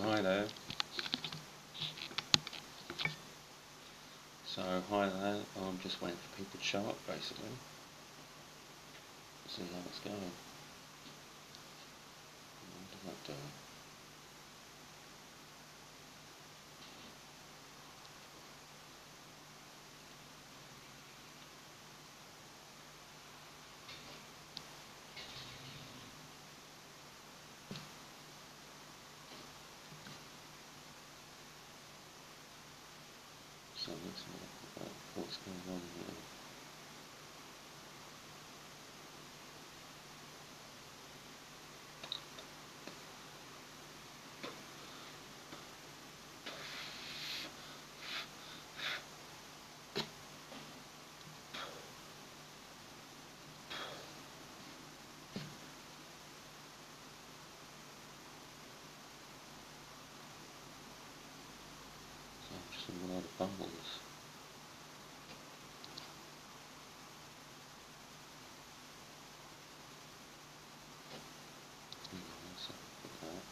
Hi there. So hi there. I'm just waiting for people to show up basically. See how it's going. What does that do? So let's look at what's going on here. So just a lot of bubbles. So put that.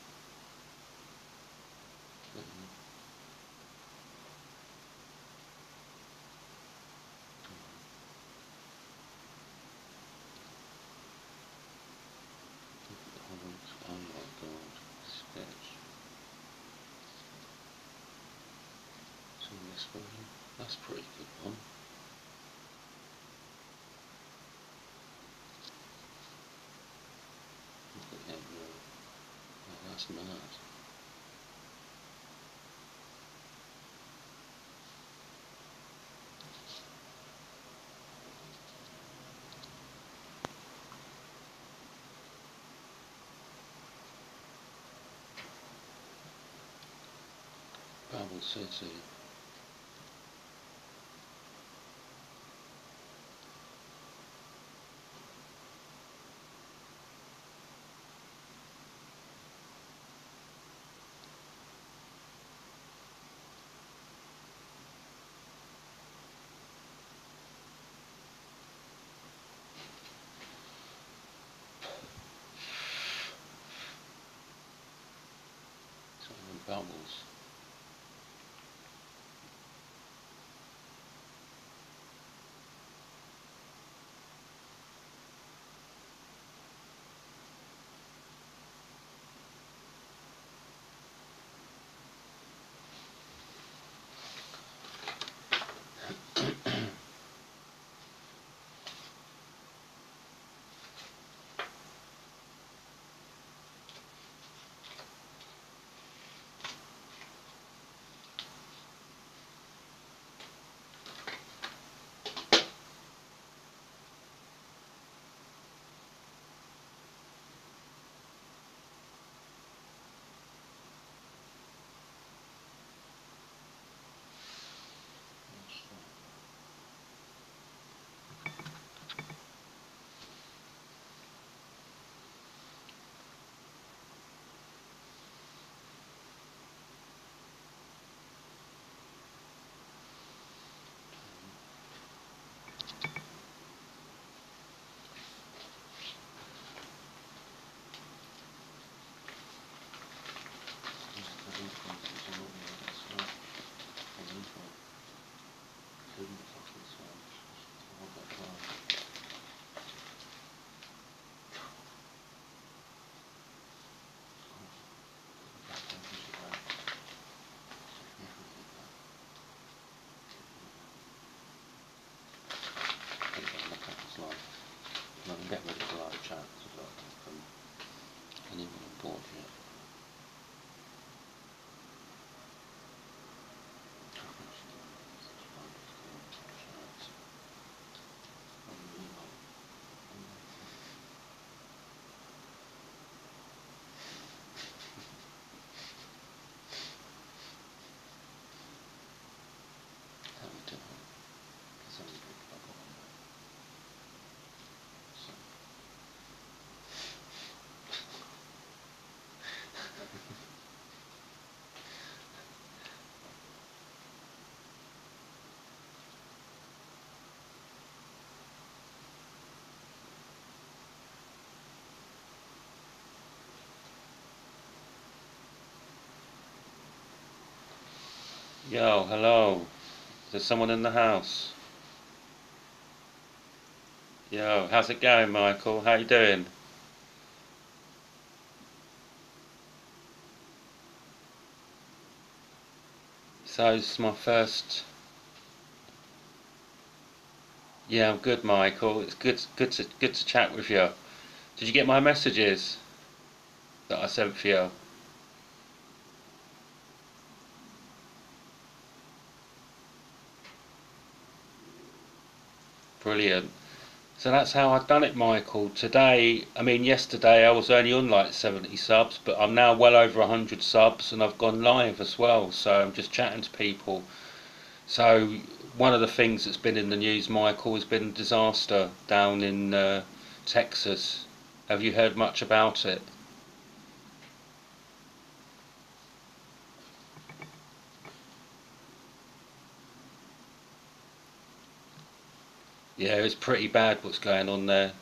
Oh my god, sketch. So this one, that's a pretty good one. Look at him now. Oh, that's mad. Bubble City. So bubbles. I can get rid of the live chat as well from anyone on board here. How we do it? Because I'm a big bubble on there. So Yo, hello. Is there someone in the house? Yo, how's it going, Michael? How you doing? So it's my first. Yeah, I'm good, Michael. It's good to chat with you. Did you get my messages that I sent for you? Brilliant. So that's how I've done it, Michael. Today, I mean, yesterday I was only on like 70 subs, but I'm now well over 100 subs, and I've gone live as well. So I'm just chatting to people. So one of the things that's been in the news, Michael, has been a disaster down in Texas. Have you heard much about it? Yeah, it's pretty bad what's going on there,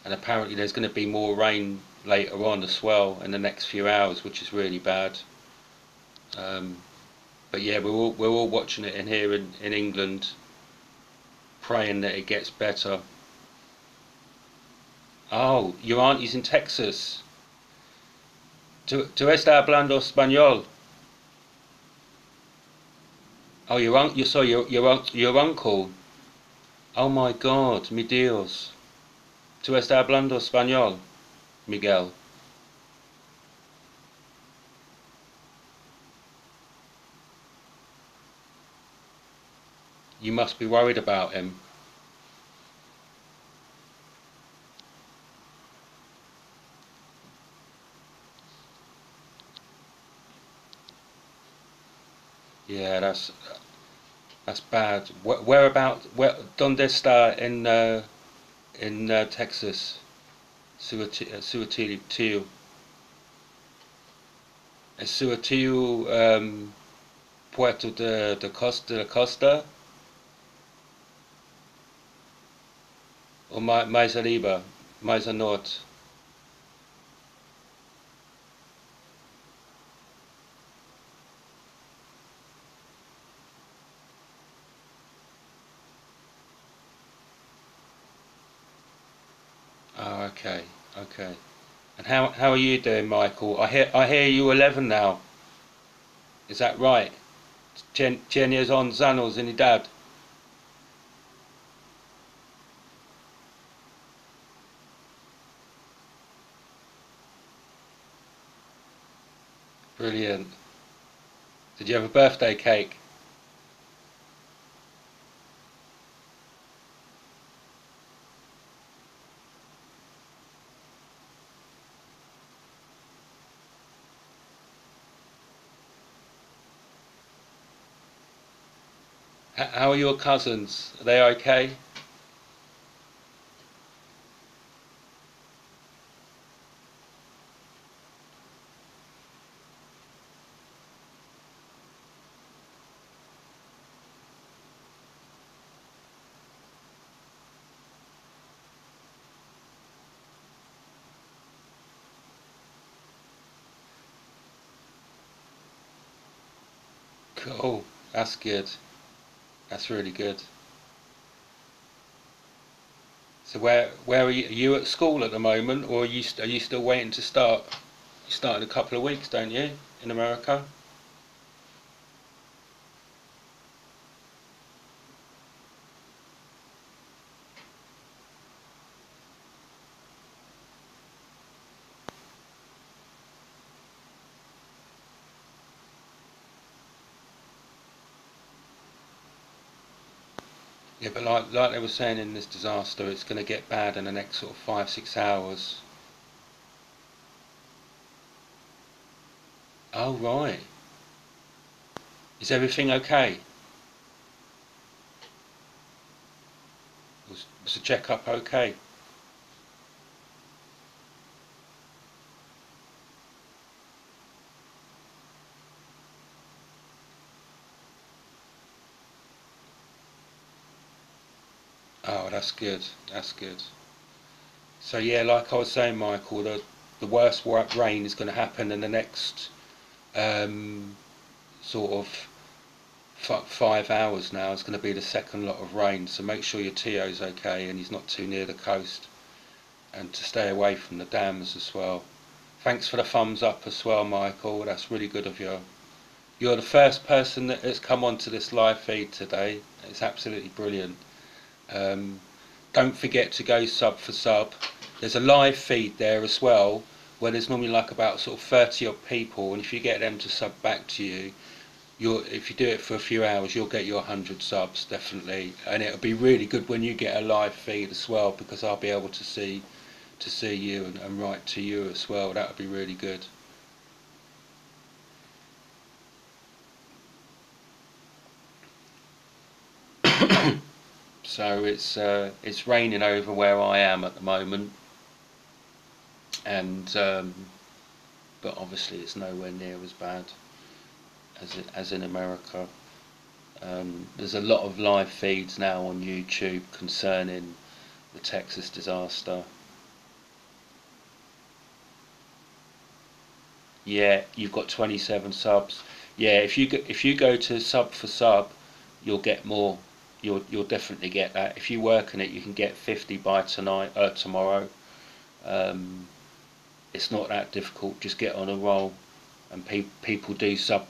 and apparently there's going to be more rain later on as well in the next few hours, which is really bad. Um, but yeah, we're all watching it in here in England, praying that it gets better. Oh, your auntie's in Texas. ¿Tú estás hablando español? Oh, you saw your uncle. Oh my God, mi Dios. ¿Tú estás hablando español, Miguel? You must be worried about him. Yeah, that's bad. ¿Dónde está in Texas? Suatillo. Es Suatillo, Puerto de Costa, o mais arriba, mais a norte. Oh, okay, okay. And how are you doing, Michael? I hear you 11 now. Is that right? 10 years on anos in idade. Brilliant. Did you have a birthday cake? How are your cousins? Are they okay? Cool. That's good. That's really good. So where are you? Are you at school at the moment, or are you still waiting to start? You start in a couple of weeks, don't you, in America? Yeah, but like they were saying in this disaster, it's going to get bad in the next sort of 5 6 hours. Oh right. Is everything okay? Was the checkup okay? Oh, that's good. That's good. So yeah, like I was saying, Michael, the worst rain is going to happen in the next um, sort of 5 hours now. It's going to be the second lot of rain, so make sure your Tio's okay and he's not too near the coast, and to stay away from the dams as well. Thanks for the thumbs up as well, Michael. That's really good of you. You're the first person that has come onto this live feed today. It's absolutely brilliant. Um, don't forget to go sub for sub. There's a live feed there as well, where there's normally like about sort of 30 odd people, and if you get them to sub back to you, if you do it for a few hours, you'll get your 100 subs definitely, and it'll be really good when you get a live feed as well, because I'll be able to see you and write to you as well. That would be really good. So it's raining over where I am at the moment, and but obviously it's nowhere near as bad as in America. There's a lot of live feeds now on YouTube concerning the Texas disaster. Yeah, you've got 27 subs. Yeah, if you go to sub for sub, you'll get more. You'll definitely get that. If you work on it, you can get 50 by tomorrow. Um, it's not that difficult. Just get on a roll, and people do sub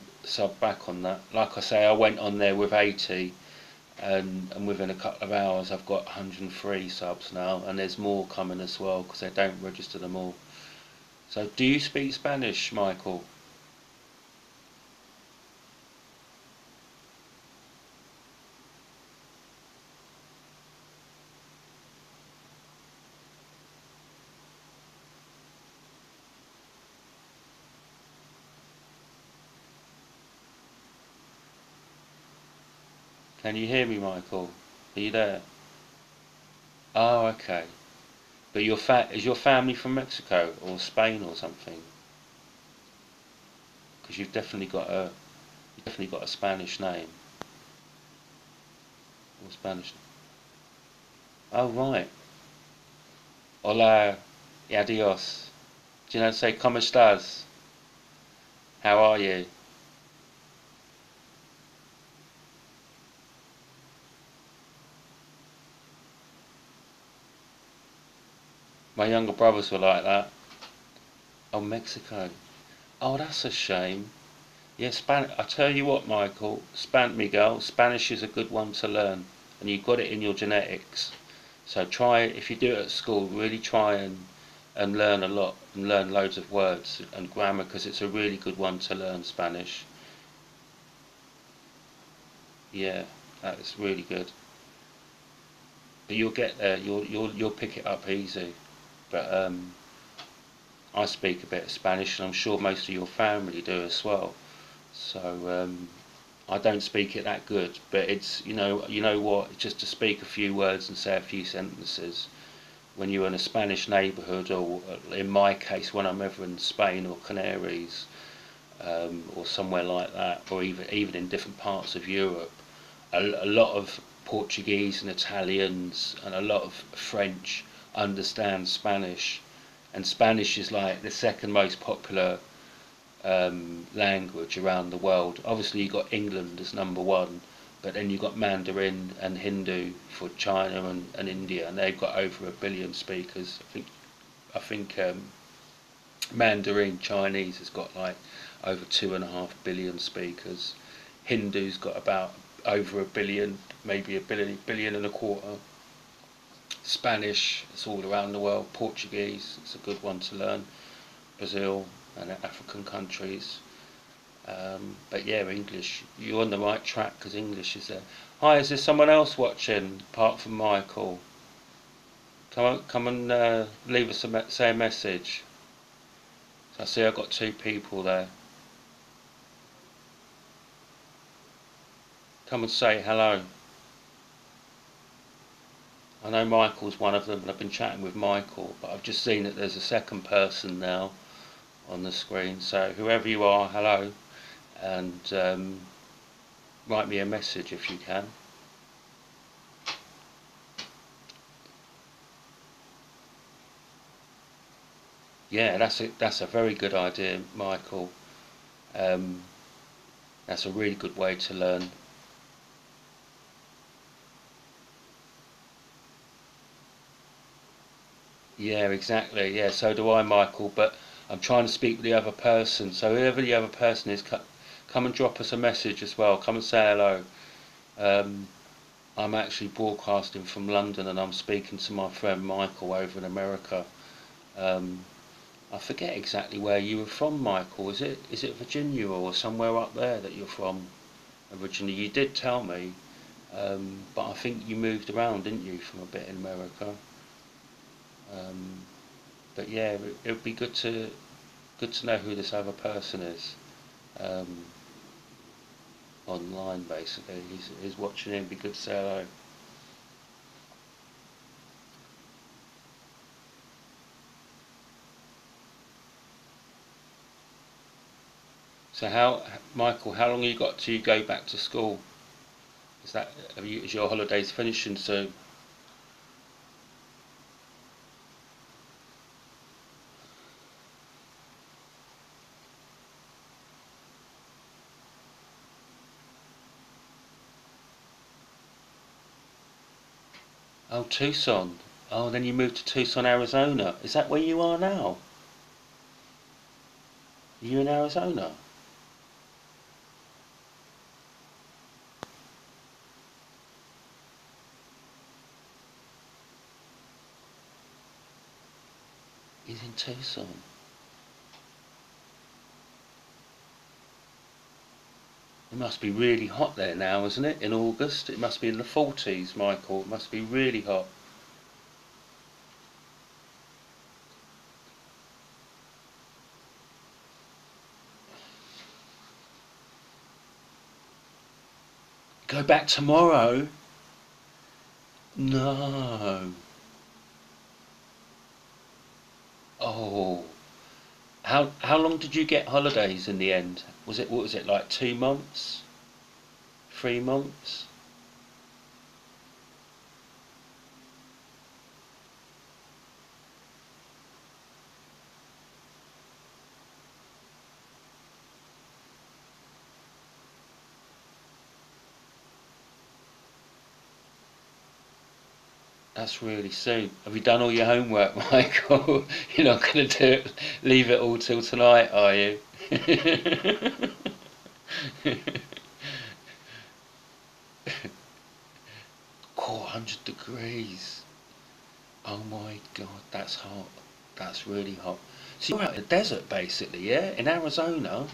back on that. Like I say, I went on there with 80, and within a couple of hours, I've got 103 subs now, and there's more coming as well because they don't register them all. So, do you speak Spanish, Michael? Can you hear me, Michael? Are you there? Oh, okay. But is your family from Mexico or Spain or something? Because you've definitely got a Spanish name or Spanish. Oh, right. Hola y adios. Do you know how to say ¿Cómo estás? How are you? My younger brothers were like that. Oh, Mexico. Oh, that's a shame. Yeah, I tell you what, Michael, Miguel, Spanish is a good one to learn, and you've got it in your genetics. So try, if you do it at school, really try and learn a lot and learn loads of words and grammar, because it's a really good one to learn Spanish. Yeah, that's really good. But you'll get there. You'll pick it up easy. But I speak a bit of Spanish, and I'm sure most of your family do as well. So I don't speak it that good, but it's you know what, just to speak a few words and say a few sentences when you're in a Spanish neighbourhood, or in my case when I'm ever in Spain or Canaries, or somewhere like that, or even in different parts of Europe, a lot of Portuguese and Italians and a lot of French understand Spanish, and Spanish is like the second most popular language around the world. Obviously, you got England as number one, but then you got Mandarin and Hindu for China and India, and they've got over 1 billion speakers. I think Mandarin Chinese has got like over 2.5 billion speakers. Hindu's got about over 1 billion, maybe a billion and a quarter. Spanish, it's all around the world. Portuguese, it's a good one to learn. Brazil and African countries. But yeah, English, you're on the right track because English is there. Hi, is there someone else watching apart from Michael? Come and leave us say a message. So I see I've got 2 people there. Come and say hello. I know Michael's one of them, and I've been chatting with Michael, but I've just seen that there's a second person now on the screen. So whoever you are, hello, and write me a message if you can. Yeah, that's a very good idea, Michael. Um, that's a really good way to learn. Yeah, exactly. Yeah, so do I, Michael. But I'm trying to speak with the other person. So whoever the other person is, come and drop us a message as well. Come and say hello. Um, I'm actually broadcasting from London, and I'm speaking to my friend Michael over in America. Um, I forget exactly where you were from, Michael. Is it Virginia or somewhere up there that you're from originally? You did tell me, but I think you moved around, didn't you, from a bit in America? Um, but yeah, it would be good to know who this other person is, um, online. Basically, he's watching him. Be good to say hello. So Michael, how long you got to go back to school? Is your holidays finishing soon? Oh, Tucson. Oh, then you moved to Tucson, Arizona. Is that where you are now? Are you in Arizona? He's in Tucson. It must be really hot there now, isn't it? In August, it must be in the 40s, Michael. It must be really hot. Go back tomorrow? No. Oh. How long did you get holidays in the end? What was it like 2 months? 3 months? That's really soon. Have you done all your homework, Michael? You're not going to leave it all till tonight, are you? 400 degrees. Oh my God, that's hot. That's really hot. So you're out in the desert, basically, yeah? In Arizona?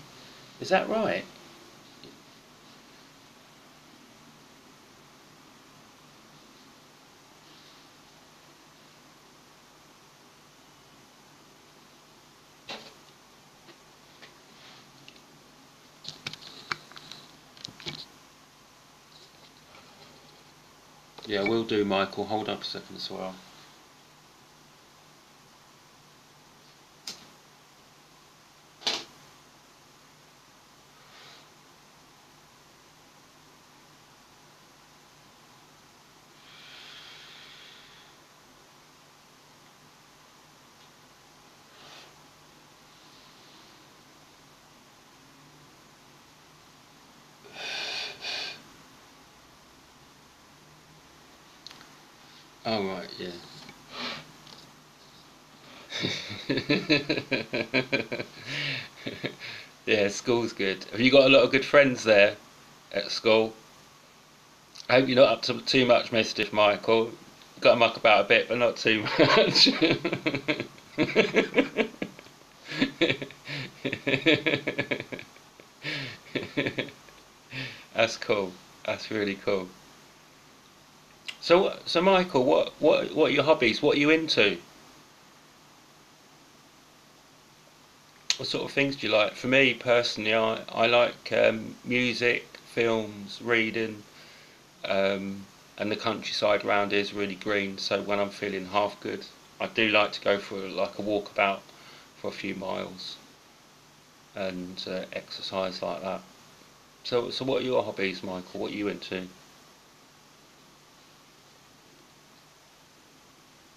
Is that right? Yeah, will do, Michael. Hold up a second as well. Oh, right, yeah. Yeah, school's good. Have you got a lot of good friends there at school? I hope you're not up to too much mischief, Michael. Got to muck about a bit, but not too much. That's cool. That's really cool. So Michael, what are your hobbies? What are you into? What sort of things do you like? For me personally, I like music, films, reading, and the countryside around here is really green. So when I'm feeling half good, I do like to go for like a walkabout for a few miles and exercise like that. So what are your hobbies, Michael? What are you into?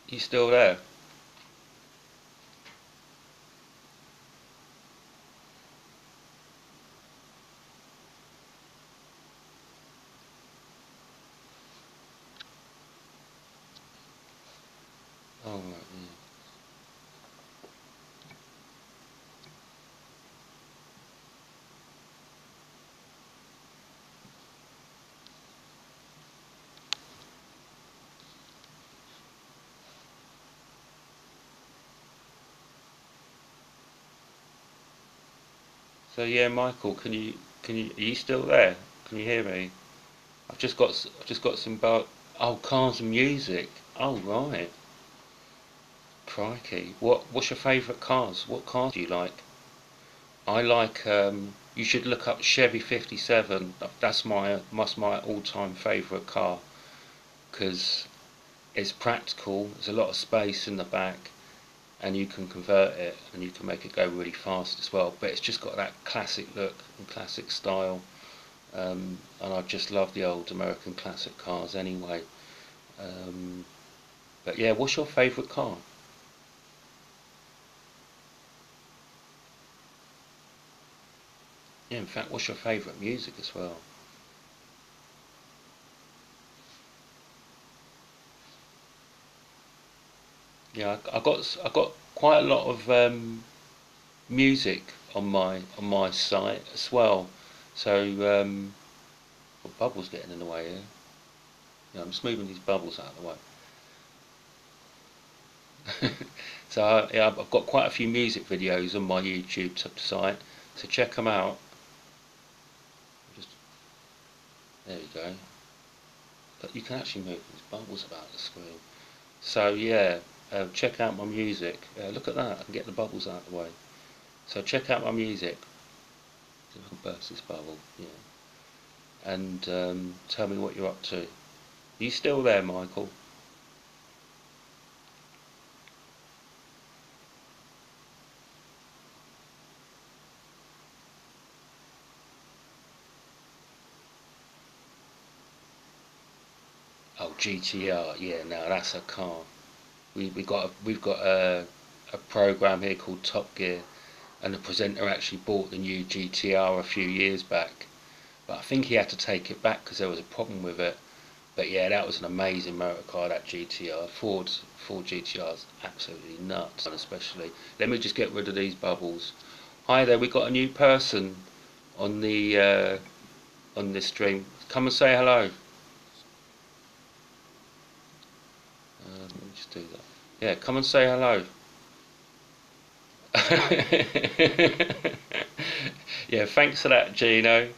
You still there? Oh, right, yeah. So yeah, Michael, are you still there? Can you hear me? I've just got some oh, cars and music. Oh right, crikey. What's your favourite cars? What cars do you like? I like you should look up Chevy 57. That's my all-time favourite car because it's practical. There's a lot of space in the back, and you can convert it and you can make it go really fast as well. But it's just got that classic look and classic style. And I just love the old American classic cars anyway. Um, but yeah, what's your favourite car? Yeah, in fact, what's your favourite music as well? Yeah, I got quite a lot of music on my site as well. So well, bubbles getting in the way here. Yeah, I'm just moving these bubbles out of the way. So yeah, I've got quite a few music videos on my YouTube site. So check them out. Just there you go. But you can actually move these bubbles about the screen. So yeah, check out my music. Look at that, I can get the bubbles out of the way. So check out my music. See if I can burst this bubble. Yeah. And tell me what you're up to. Are you still there, Michael? Oh, GTR. Yeah, now that's a car. We've got a program here called Top Gear, and the presenter actually bought the new GTR a few years back. But I think he had to take it back because there was a problem with it. But yeah, that was an amazing motor car, that GTR. Ford GTR's absolutely nuts, especially. Let me just get rid of these bubbles. Hi there, we got a new person on this stream. Come and say hello. Let me just do that. Yeah, come and say hello. Yeah, thanks for that, Gino.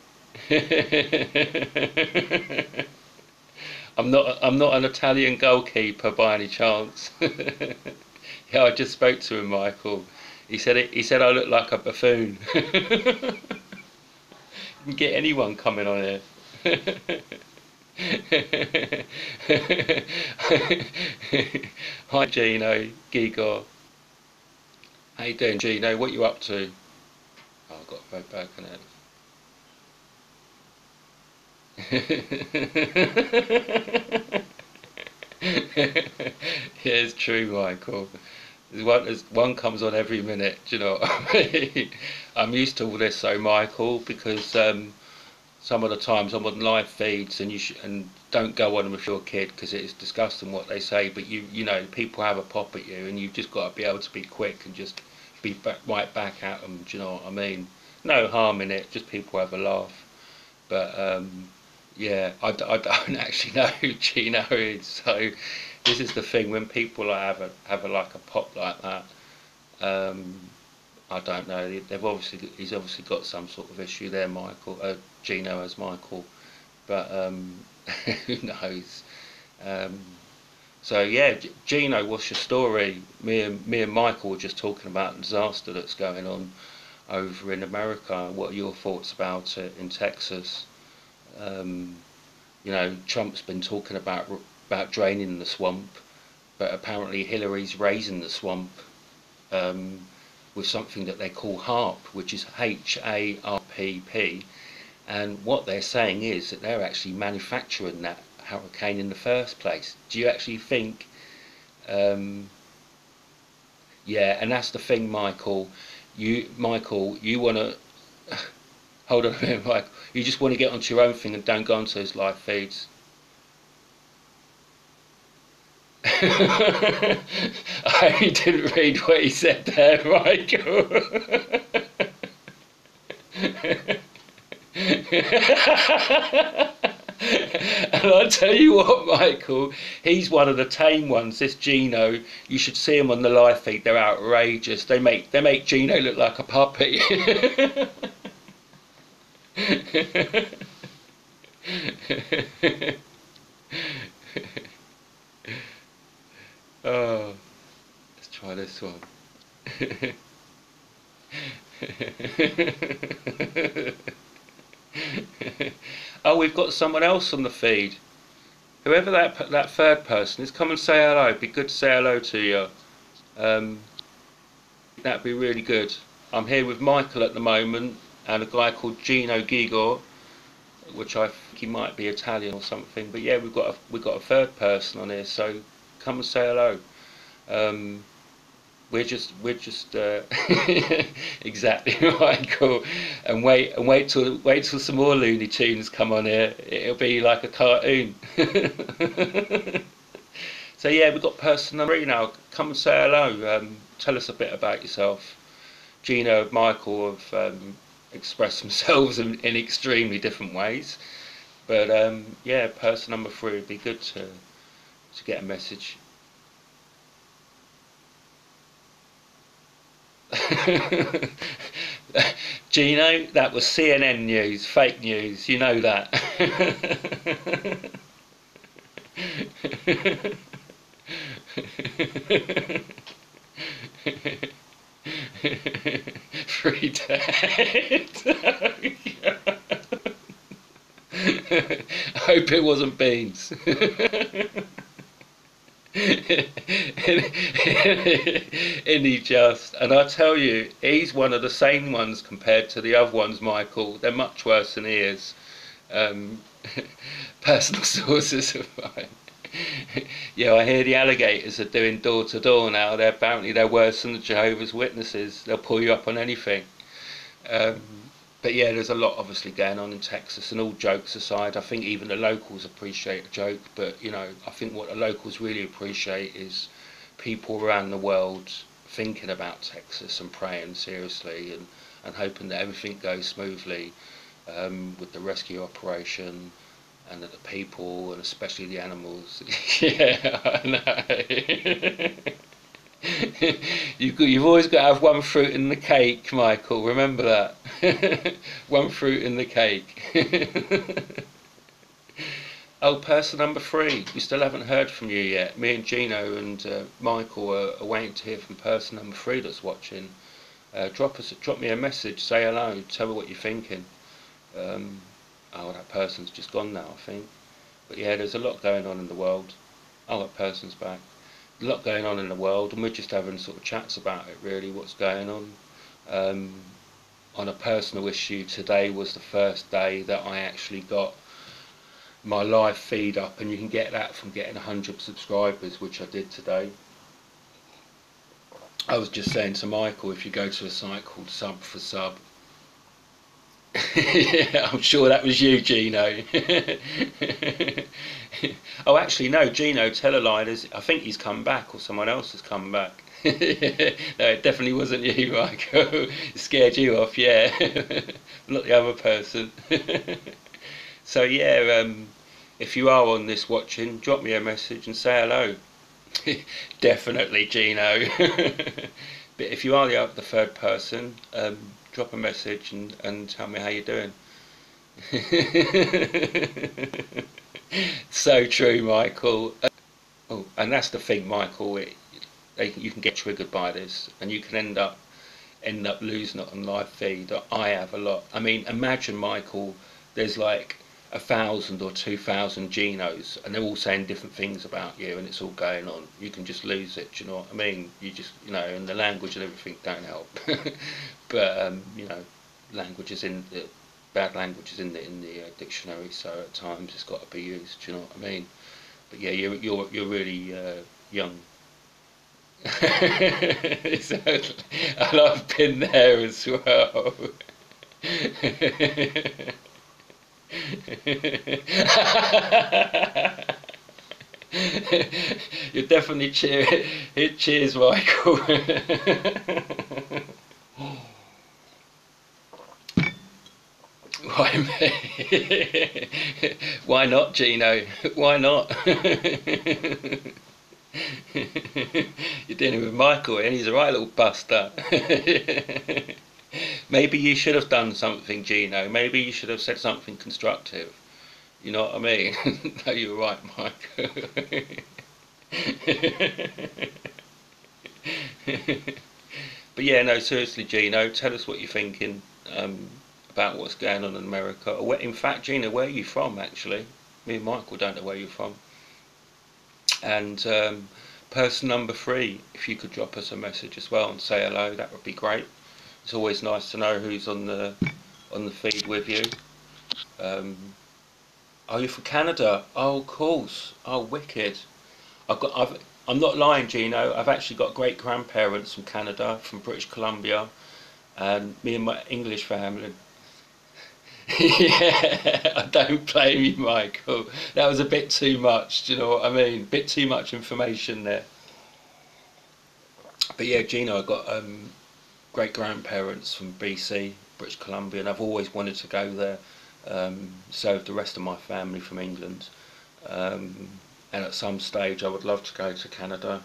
I'm not an Italian goalkeeper by any chance. Yeah, I just spoke to him, Michael. He said I look like a buffoon. You can get anyone coming on here. Hi Gino, Gigor. How you doing, Gino? What you up to? Oh, I've got to go back on it. Yeah, it's true, Michael. There's one comes on every minute. Do you know what I mean? I'm used to all this, so Michael, because some of the times I'm on live feeds, and and don't go on them if you're a kid because it's disgusting what they say. But you know, people have a pop at you, and you've just got to be able to be quick and just be right back at them. Do you know what I mean? No harm in it. Just people have a laugh. But yeah, I don't actually know who Gino is. So this is the thing, when people have a like a pop like that. Um, I don't know. He's obviously got some sort of issue there, Michael. Gino as Michael, but who knows? Um, so yeah, Gino, what's your story? Me and Michael were just talking about the disaster that's going on over in America. What are your thoughts about it in Texas? Um, you know, Trump's been talking about draining the swamp, but apparently Hillary's raising the swamp. Um, with something that they call HARP, which is HARPP, and what they're saying is that they're actually manufacturing that hurricane in the first place. Do you actually think? Um, yeah, and that's the thing, Michael. You want to hold on a minute, Michael. You just want to get onto your own thing and don't go onto those live feeds. I didn't read what he said there, Michael. And I tell you what, Michael, he's one of the tame ones. This Gino, you should see him on the live feed. They're outrageous. They make Gino look like a puppy. Oh, let's try this one. Oh, we've got someone else on the feed. Whoever that third person is, come and say hello. It'd be good to say hello to you. Um, that'd be really good. I'm here with Michael at the moment and a guy called Gino Gigor, which I think he might be Italian or something. But yeah, we've got a third person on here, so come and say hello. Um, we're just exactly Michael, and wait till some more Looney Tunes come on here. It'll be like a cartoon. So yeah, we've got person number 3 now. Come and say hello. Tell us a bit about yourself. Gino and Michael have expressed themselves in extremely different ways, but yeah, person number 3 would be good to get a message. Gino, that was CNN news, fake news, you know that. 3 dead. I hope it wasn't beans. And I tell you, he's one of the sane ones compared to the other ones, Michael. They're much worse than he is. Um, Personal sources of mine. Yeah, I hear the alligators are doing door to door now. They're worse than the Jehovah's Witnesses. They'll pull you up on anything. Um, but yeah, there's a lot obviously going on in Texas, and all jokes aside, I think even the locals appreciate a joke, but you know, I think what the locals really appreciate is people around the world thinking about Texas and praying seriously and hoping that everything goes smoothly with the rescue operation and that the people and especially the animals. Yeah, I know. You've always got to have one fruit in the cake, Michael. Remember that. One fruit in the cake. Oh, person number 3. We still haven't heard from you yet. Me and Gino and Michael are waiting to hear from person number 3 that's watching. Drop me a message. Say hello. Tell me what you're thinking. Oh, that person's just gone now, I think. But yeah, there's a lot going on in the world. Oh, that person's back. A lot going on in the world, and we're just having sort of chats about it, really, what's going on. On a personal issue, today was the first day that I actually got my live feed up, and you can get that from getting 100 subscribers, which I did today. I was just saying to Michael, if you go to a site called Sub for Sub, yeah, I'm sure that was you, Gino. Oh, actually, no, Gino, tell a lie. I think he's come back, or someone else has come back. No, it definitely wasn't you, Michael. It scared you off, yeah. Not the other person. So, yeah, if you are on this watching, drop me a message and say hello. Definitely, Gino. But if you are the third person, drop a message and tell me how you're doing. So true, Michael. Oh, and that's the thing, Michael. You can get triggered by this, and you can end up losing it on live feed. I have a lot. I mean, imagine, Michael. There's like 1,000 or 2,000 Genos, and they're all saying different things about you, and it's all going on. You can just lose it. Do you know what I mean? You just, and the language and everything don't help. But you know, bad language is in the dictionary, so at times it's got to be used. Do you know what I mean? But yeah, you're really young. Exactly. And I've been there as well. You're definitely cheers, Michael. Why me? Why not, Gino? Why not? You're dealing with Michael and he's a right little buster. Maybe you should have done something, Gino. Maybe you should have said something constructive. You know what I mean? No, you're right, Mike. But yeah, no, seriously, Gino, tell us what you're thinking about what's going on in America. Or in fact, Gino, where are you from, actually? Me and Michael don't know where you're from. And person number 3, if you could drop us a message as well and say hello, that would be great. It's always nice to know who's on the feed with you. Are you from Canada? Oh, of course. Oh, wicked. I'm not lying, Gino. I've actually got great grandparents from Canada, from British Columbia, and me and my English family. Yeah, I don't blame you, Michael. That was a bit too much. Do you know what I mean? A bit too much information there. But yeah, Gino, I got great grandparents from BC, British Columbia, and I've always wanted to go there. So have the rest of my family from England. Um, and at some stage I would love to go to Canada.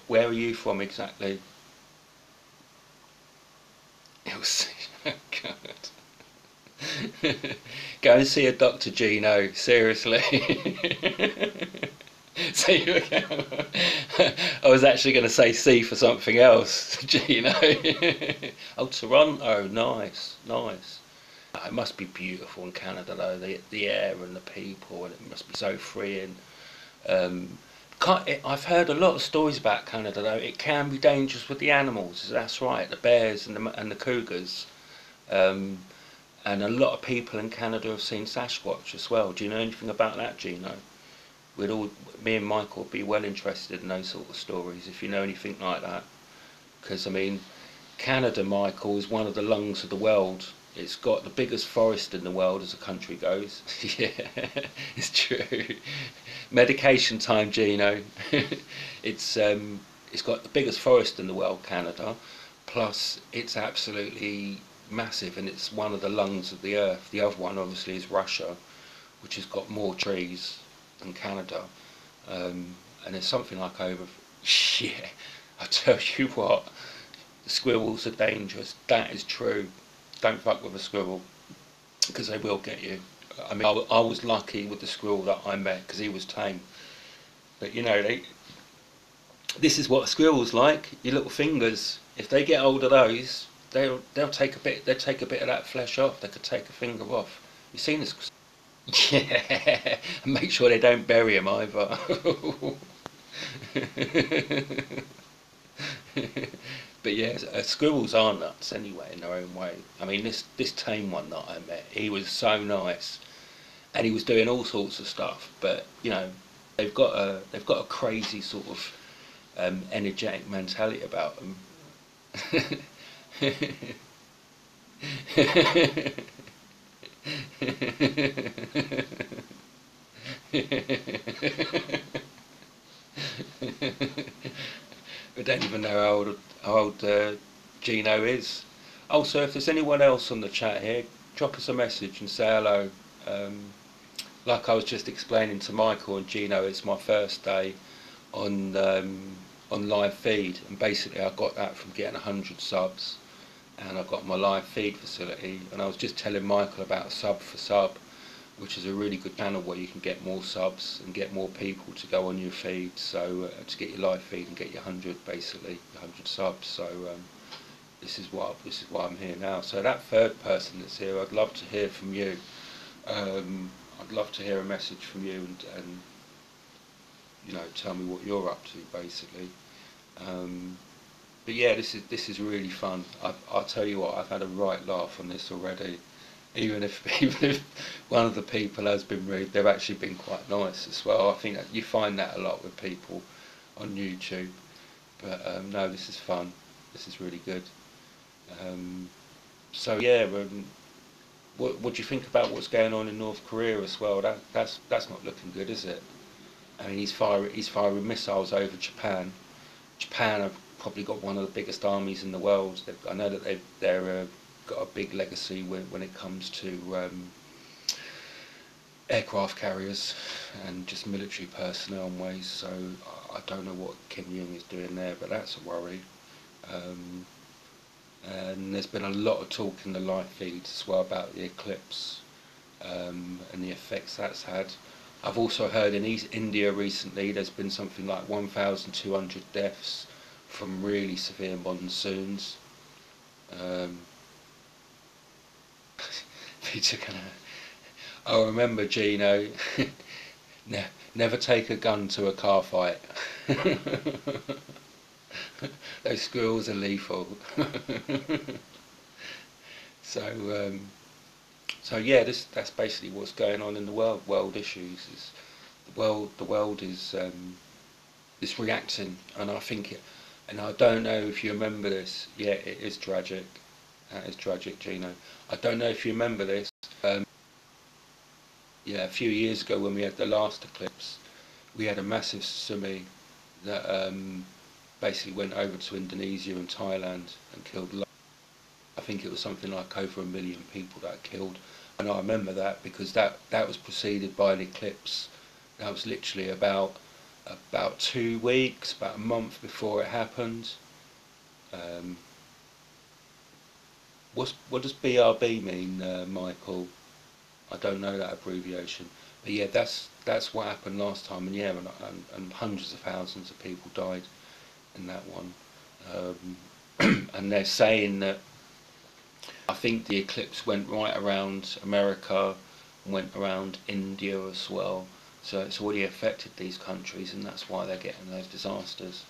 Where are you from exactly? Oh God. Go and see a doctor, Gino, seriously. See you again. I was actually going to say C for something else, Gino. Oh, Toronto, nice, nice. It must be beautiful in Canada though, the air and the people, and it must be so freeing. Um, I've heard a lot of stories about Canada though. It can be dangerous with the animals. That's right, the bears and the cougars. Um, and a lot of people in Canada have seen Sasquatch as well. Do you know anything about that, Gino? We'd all, me and Michael would be well interested in those sort of stories if you know anything like that. Because I mean, Canada, Michael, is one of the lungs of the world. It's got the biggest forest in the world as a country goes. Yeah, it's true. Medication time, Gino. it's it's got the biggest forest in the world, Canada. Plus, it's absolutely massive, and it's one of the lungs of the earth. The other one, obviously, is Russia, which has got more trees than Canada. And there's something like over. Yeah, I tell you what, the squirrels are dangerous. That is true. Don't fuck with a squirrel because they will get you. I mean, I was lucky with the squirrel that I met because he was tame. But you know, this is what a squirrel's like. Your little fingers. If they get hold of those, they'll take a bit. They'll take a bit of that flesh off. They could take a finger off. You seen this? Yeah, and make sure they don't bury him either. But yeah, squirrels are nuts anyway in their own way. I mean, this tame one that I met, he was so nice, and he was doing all sorts of stuff. But you know, they've got a crazy sort of energetic mentality about them. I don't even know how old Gino is. Also, if there's anyone else on the chat here, drop us a message and say hello. Um, like I was just explaining to Michael and Gino, it's my first day on live feed, and basically I got that from getting 100 subs, and I got my live feed facility, and I was just telling Michael about Sub for Sub, which is a really good channel where you can get more subs and get more people to go on your feed, so to get your live feed and get your 100 basically, 100 subs. So this is why I'm here now. So that third person that's here, I'd love to hear from you. I'd love to hear a message from you and you know, tell me what you're up to basically. But yeah, this is really fun. I'll tell you what, I've had a right laugh on this already. Even if one of the people has been rude, they've actually been quite nice as well. I think that you find that a lot with people on YouTube. But no, this is fun. This is really good. So yeah, what do you think about what's going on in North Korea as well? That's not looking good, is it? I mean, he's firing missiles over Japan. Japan have probably got one of the biggest armies in the world. I know that they're got a big legacy when it comes to aircraft carriers and just military personnel in ways. So I don't know what Kim Jong is doing there, but that's a worry. Um, and there's been a lot of talk in the live feeds as well about the eclipse, and the effects that's had. I've also heard in East India recently there's been something like 1,200 deaths from really severe monsoons. Um, Peter, I remember Gino. Never take a gun to a car fight. Those squirrels are lethal. so, so yeah, that's basically what's going on in the world. World issues is the world is reacting, and I think and I don't know if you remember this. Yeah, it is tragic. That is tragic, Gino. I don't know if you remember this. Yeah, a few years ago when we had the last eclipse, we had a massive tsunami that basically went over to Indonesia and Thailand and killed. I think it was something like over 1 million people that killed, and I remember that because that was preceded by an eclipse. That was literally about 2 weeks, about a month before it happened. Um, what does BRB mean, Michael? I don't know that abbreviation, but yeah, that's what happened last time, and yeah, and hundreds of thousands of people died in that one. And they're saying that I think the eclipse went right around America, went around India as well. So it's already affected these countries, and that's why they're getting those disasters.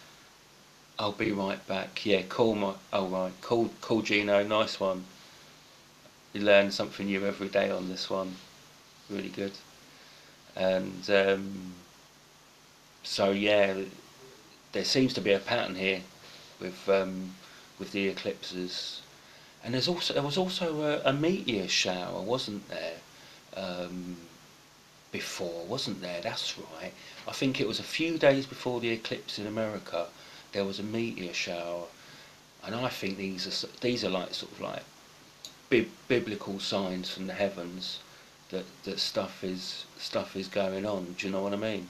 I'll be right back. Yeah, cool. Oh right, cool, Gino. Nice one. You learn something new every day on this one. Really good. And so yeah, there seems to be a pattern here with the eclipses. And there was also a meteor shower, wasn't there? Um, Before, wasn't there? That's right. I think it was a few days before the eclipse in America. There was a meteor shower, and I think these are like sort of like biblical signs from the heavens that stuff is going on. Do you know what I mean?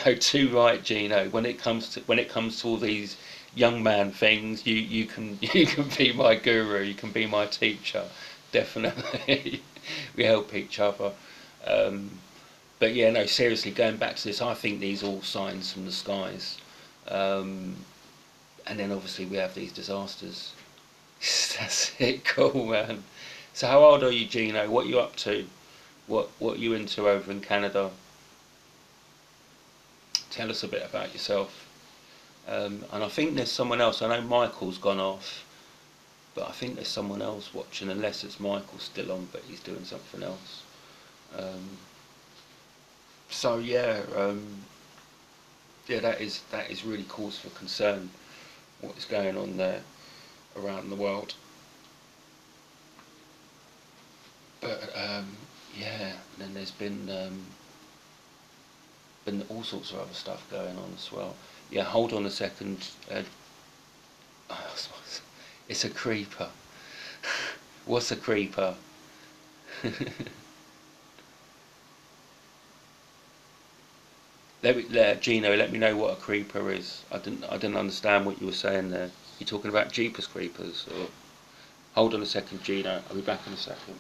No, too right, Gino. When it comes to all these young man things, you can you can be my guru. You can be my teacher. Definitely, we help each other. Um, but yeah, no, seriously, going back to this, I think these are all signs from the skies. Um, and then obviously we have these disasters. That's it, cool, man. So how old are you, Gino? What are you up to? What are you into over in Canada? Tell us a bit about yourself. And I think there's someone else. I know Michael's gone off, but I think there's someone else watching, unless it's Michael still on, but he's doing something else. Um, so yeah, yeah, that is really cause for concern. What is going on there around the world? But yeah, and then there's been all sorts of other stuff going on as well. Yeah, hold on a second. It's a creeper. What's a creeper? Gino, let me know what a creeper is. I didn't understand what you were saying there. You talking about Jeepers Creepers? Or hold on a second, Gino. I'll be back in a second.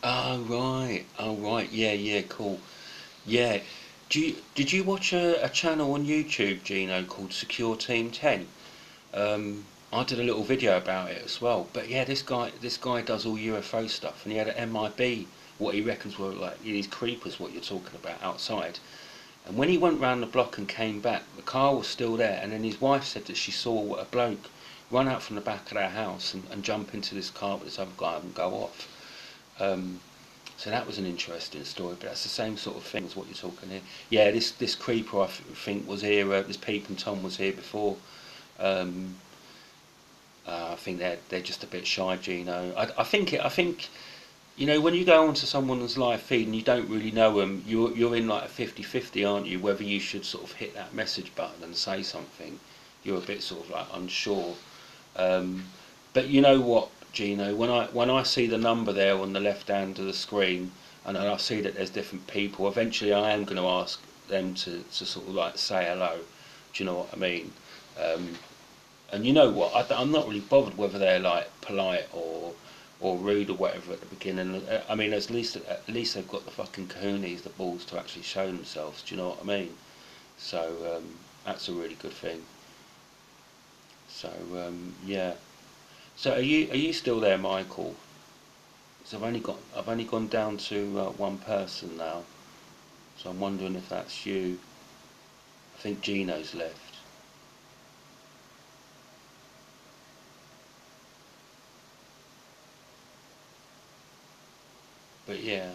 Oh right, oh right, yeah, yeah, cool. Yeah. Did you watch a channel on YouTube, Gino, called Secure Team 10? I did a little video about it as well. But yeah, this guy does all UFO stuff, and he had an MIB, what he reckons were like these creepers, what you're talking about outside. And when he went round the block and came back, the car was still there, and then his wife said that she saw a bloke run out from the back of their house and jump into this car with this other guy and go off. Um, so that was an interesting story, but that's the same sort of thing as what you're talking here. Yeah, this creeper think was here. This Peep and Tom was here before. Um, I think they're just a bit shy, Gino. I think you know, when you go onto someone's live feed and you don't really know them, you're in like a 50-50, aren't you? Whether you should sort of hit that message button and say something, you're a bit sort of like unsure. Um, but you know what, Gino? When I see the number there on the left hand of the screen, and I see that there's different people, eventually I am going to ask them to sort of like say hello. Do you know what I mean? Um, and you know what? I'm not really bothered whether they're like polite or rude or whatever at the beginning. I mean, at least they've got the fucking cojones, the balls to actually show themselves. Do you know what I mean? So that's a really good thing. So yeah. So are you still there, Michael? So I've only gone down to one person now. So I'm wondering if that's you. I think Gino's left. But yeah.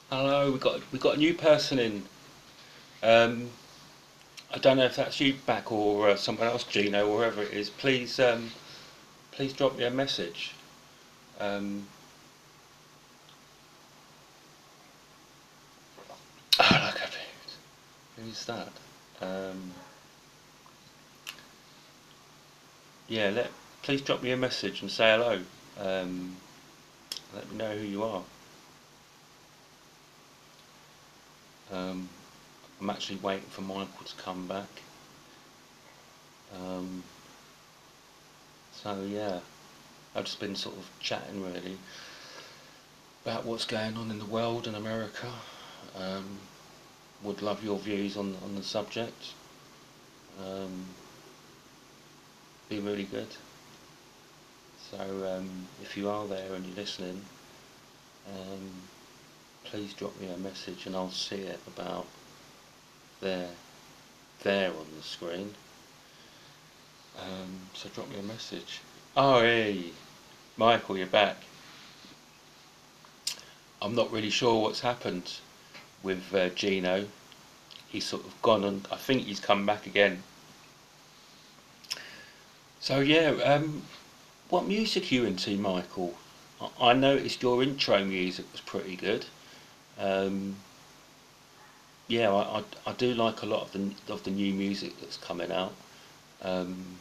Hello, we got a new person in. Um, I don't know if that's you back or someone else, Gino, or whoever it is. Please drop me a message. Um, oh, look at it. Who's that? Um, yeah, please drop me a message and say hello. Um, let me know who you are. Um, I'm actually waiting for Michael to come back. Um, so yeah, I've just been sort of chatting really about what's going on in the world and America. Um, would love your views on the subject. Um, be really good. So if you are there and you're listening, um, please drop me a message and I'll see it about there on the screen. So drop me a message. Oh hey, Michael, you're back. I'm not really sure what's happened with Gino. He's sort of gone and I think he's come back again. So yeah, what music are you into, Michael? I noticed your intro music was pretty good. Um, yeah, I do like a lot of the new music that's coming out. Um,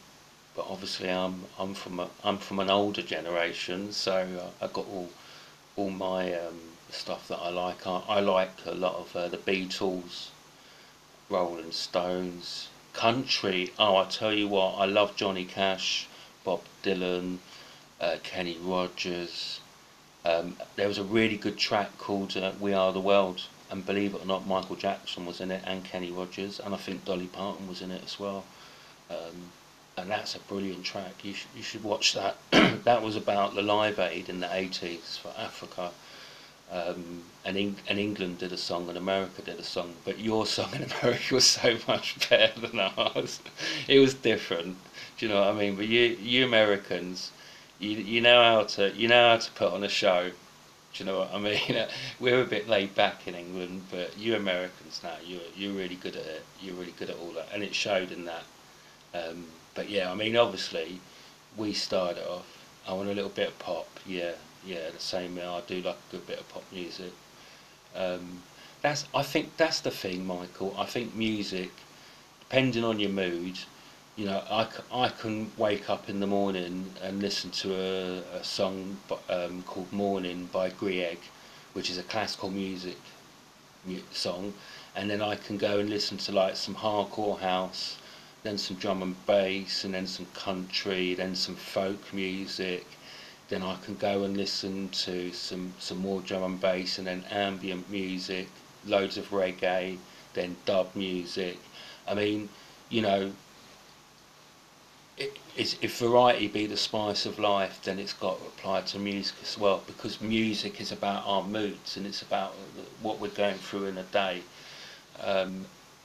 but obviously I'm from an older generation, so I got all my stuff that I like. I like a lot of the Beatles, Rolling Stones, country. Oh, I tell you what, I love Johnny Cash, Bob Dylan, Kenny Rogers. There was a really good track called "We Are the World." and believe it or not, Michael Jackson was in it, and Kenny Rogers, and I think Dolly Parton was in it as well. Um, and that's a brilliant track. You should watch that. That was about the Live Aid in the 80s for Africa. And England did a song and America did a song, but your song in America was so much better than ours. It was different. Do you know what I mean? But you Americans, you know how to put on a show. Do you know what I mean? We're a bit laid back in England, but you Americans now, you're really good at it. You're really good at all that, and it showed in that. But yeah, I mean, obviously, we started off. I want a little bit of pop. Yeah, yeah, the same. I do like a good bit of pop music. Um, I think that's the thing, Michael. I think music, depending on your mood, I can wake up in the morning and listen to a song called Morning by Grieg, which is a classical music song, and then I can go and listen to like some hardcore house, then some drum and bass, and then some country, then some folk music. Then I can go and listen to some more drum and bass, and then ambient music, loads of reggae, then dub music. I mean, you know, if variety be the spice of life, then it's got to apply to music as well, because music is about our moods and it's about what we're going through in a day.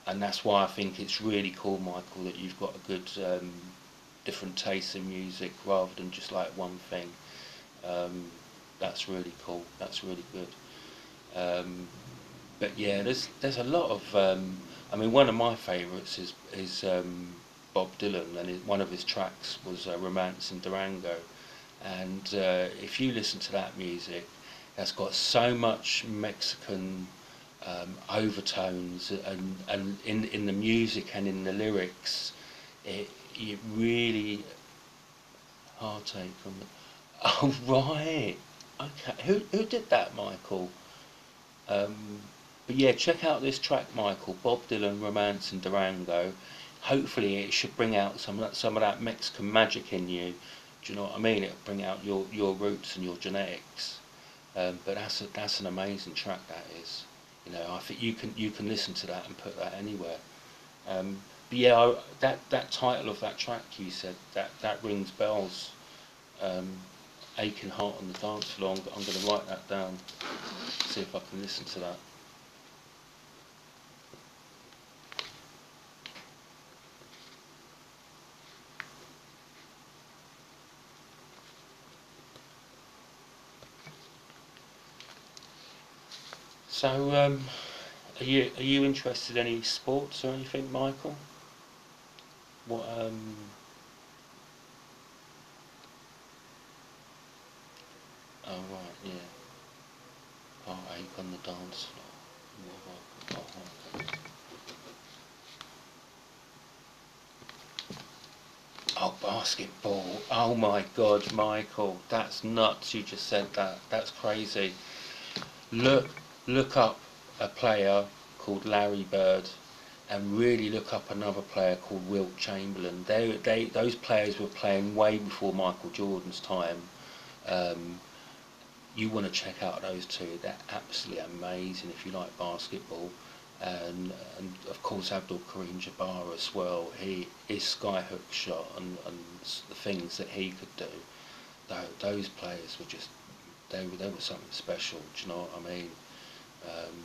And that's why I think it's really cool, Michael, that you've got a good different taste in music rather than just like one thing. That's really cool. That's really good. But yeah, there's a lot of. I mean, one of my favourites is Bob Dylan, and one of his tracks was "Romance in Durango." And if you listen to that music, that's got so much Mexican overtones, and in the music and in the lyrics, it really heartache on the. Oh right, okay. Who did that, Michael? Um, but yeah, check out this track, Michael. Bob Dylan, "Romance in Durango." Hopefully, it should bring out some of that Mexican magic in you. Do you know what I mean? It'll bring out your roots and your genetics. But that's an amazing track. That is. I think you can listen to that and put that anywhere. But yeah, that title of that track you said that rings bells. Um, Aching Heart on the Dance Floor. I'm going to write that down. See if I can listen to that. So, are you interested in any sports or anything, Michael? What Oh right, yeah. Heartache on the dance floor. What have I got? Oh, basketball. Oh my God, Michael, that's nuts. You just said that. That's crazy. Look, look up a player called Larry Bird, and really look up another player called Wilt Chamberlain. Those players were playing way before Michael Jordan's time. Um, you want to check out those two. They're absolutely amazing if you like basketball. And of course Abdul Karim Jabbar as well. His skyhook shot and the things that he could do. Those players were just they were something special. Do you know what I mean? Um,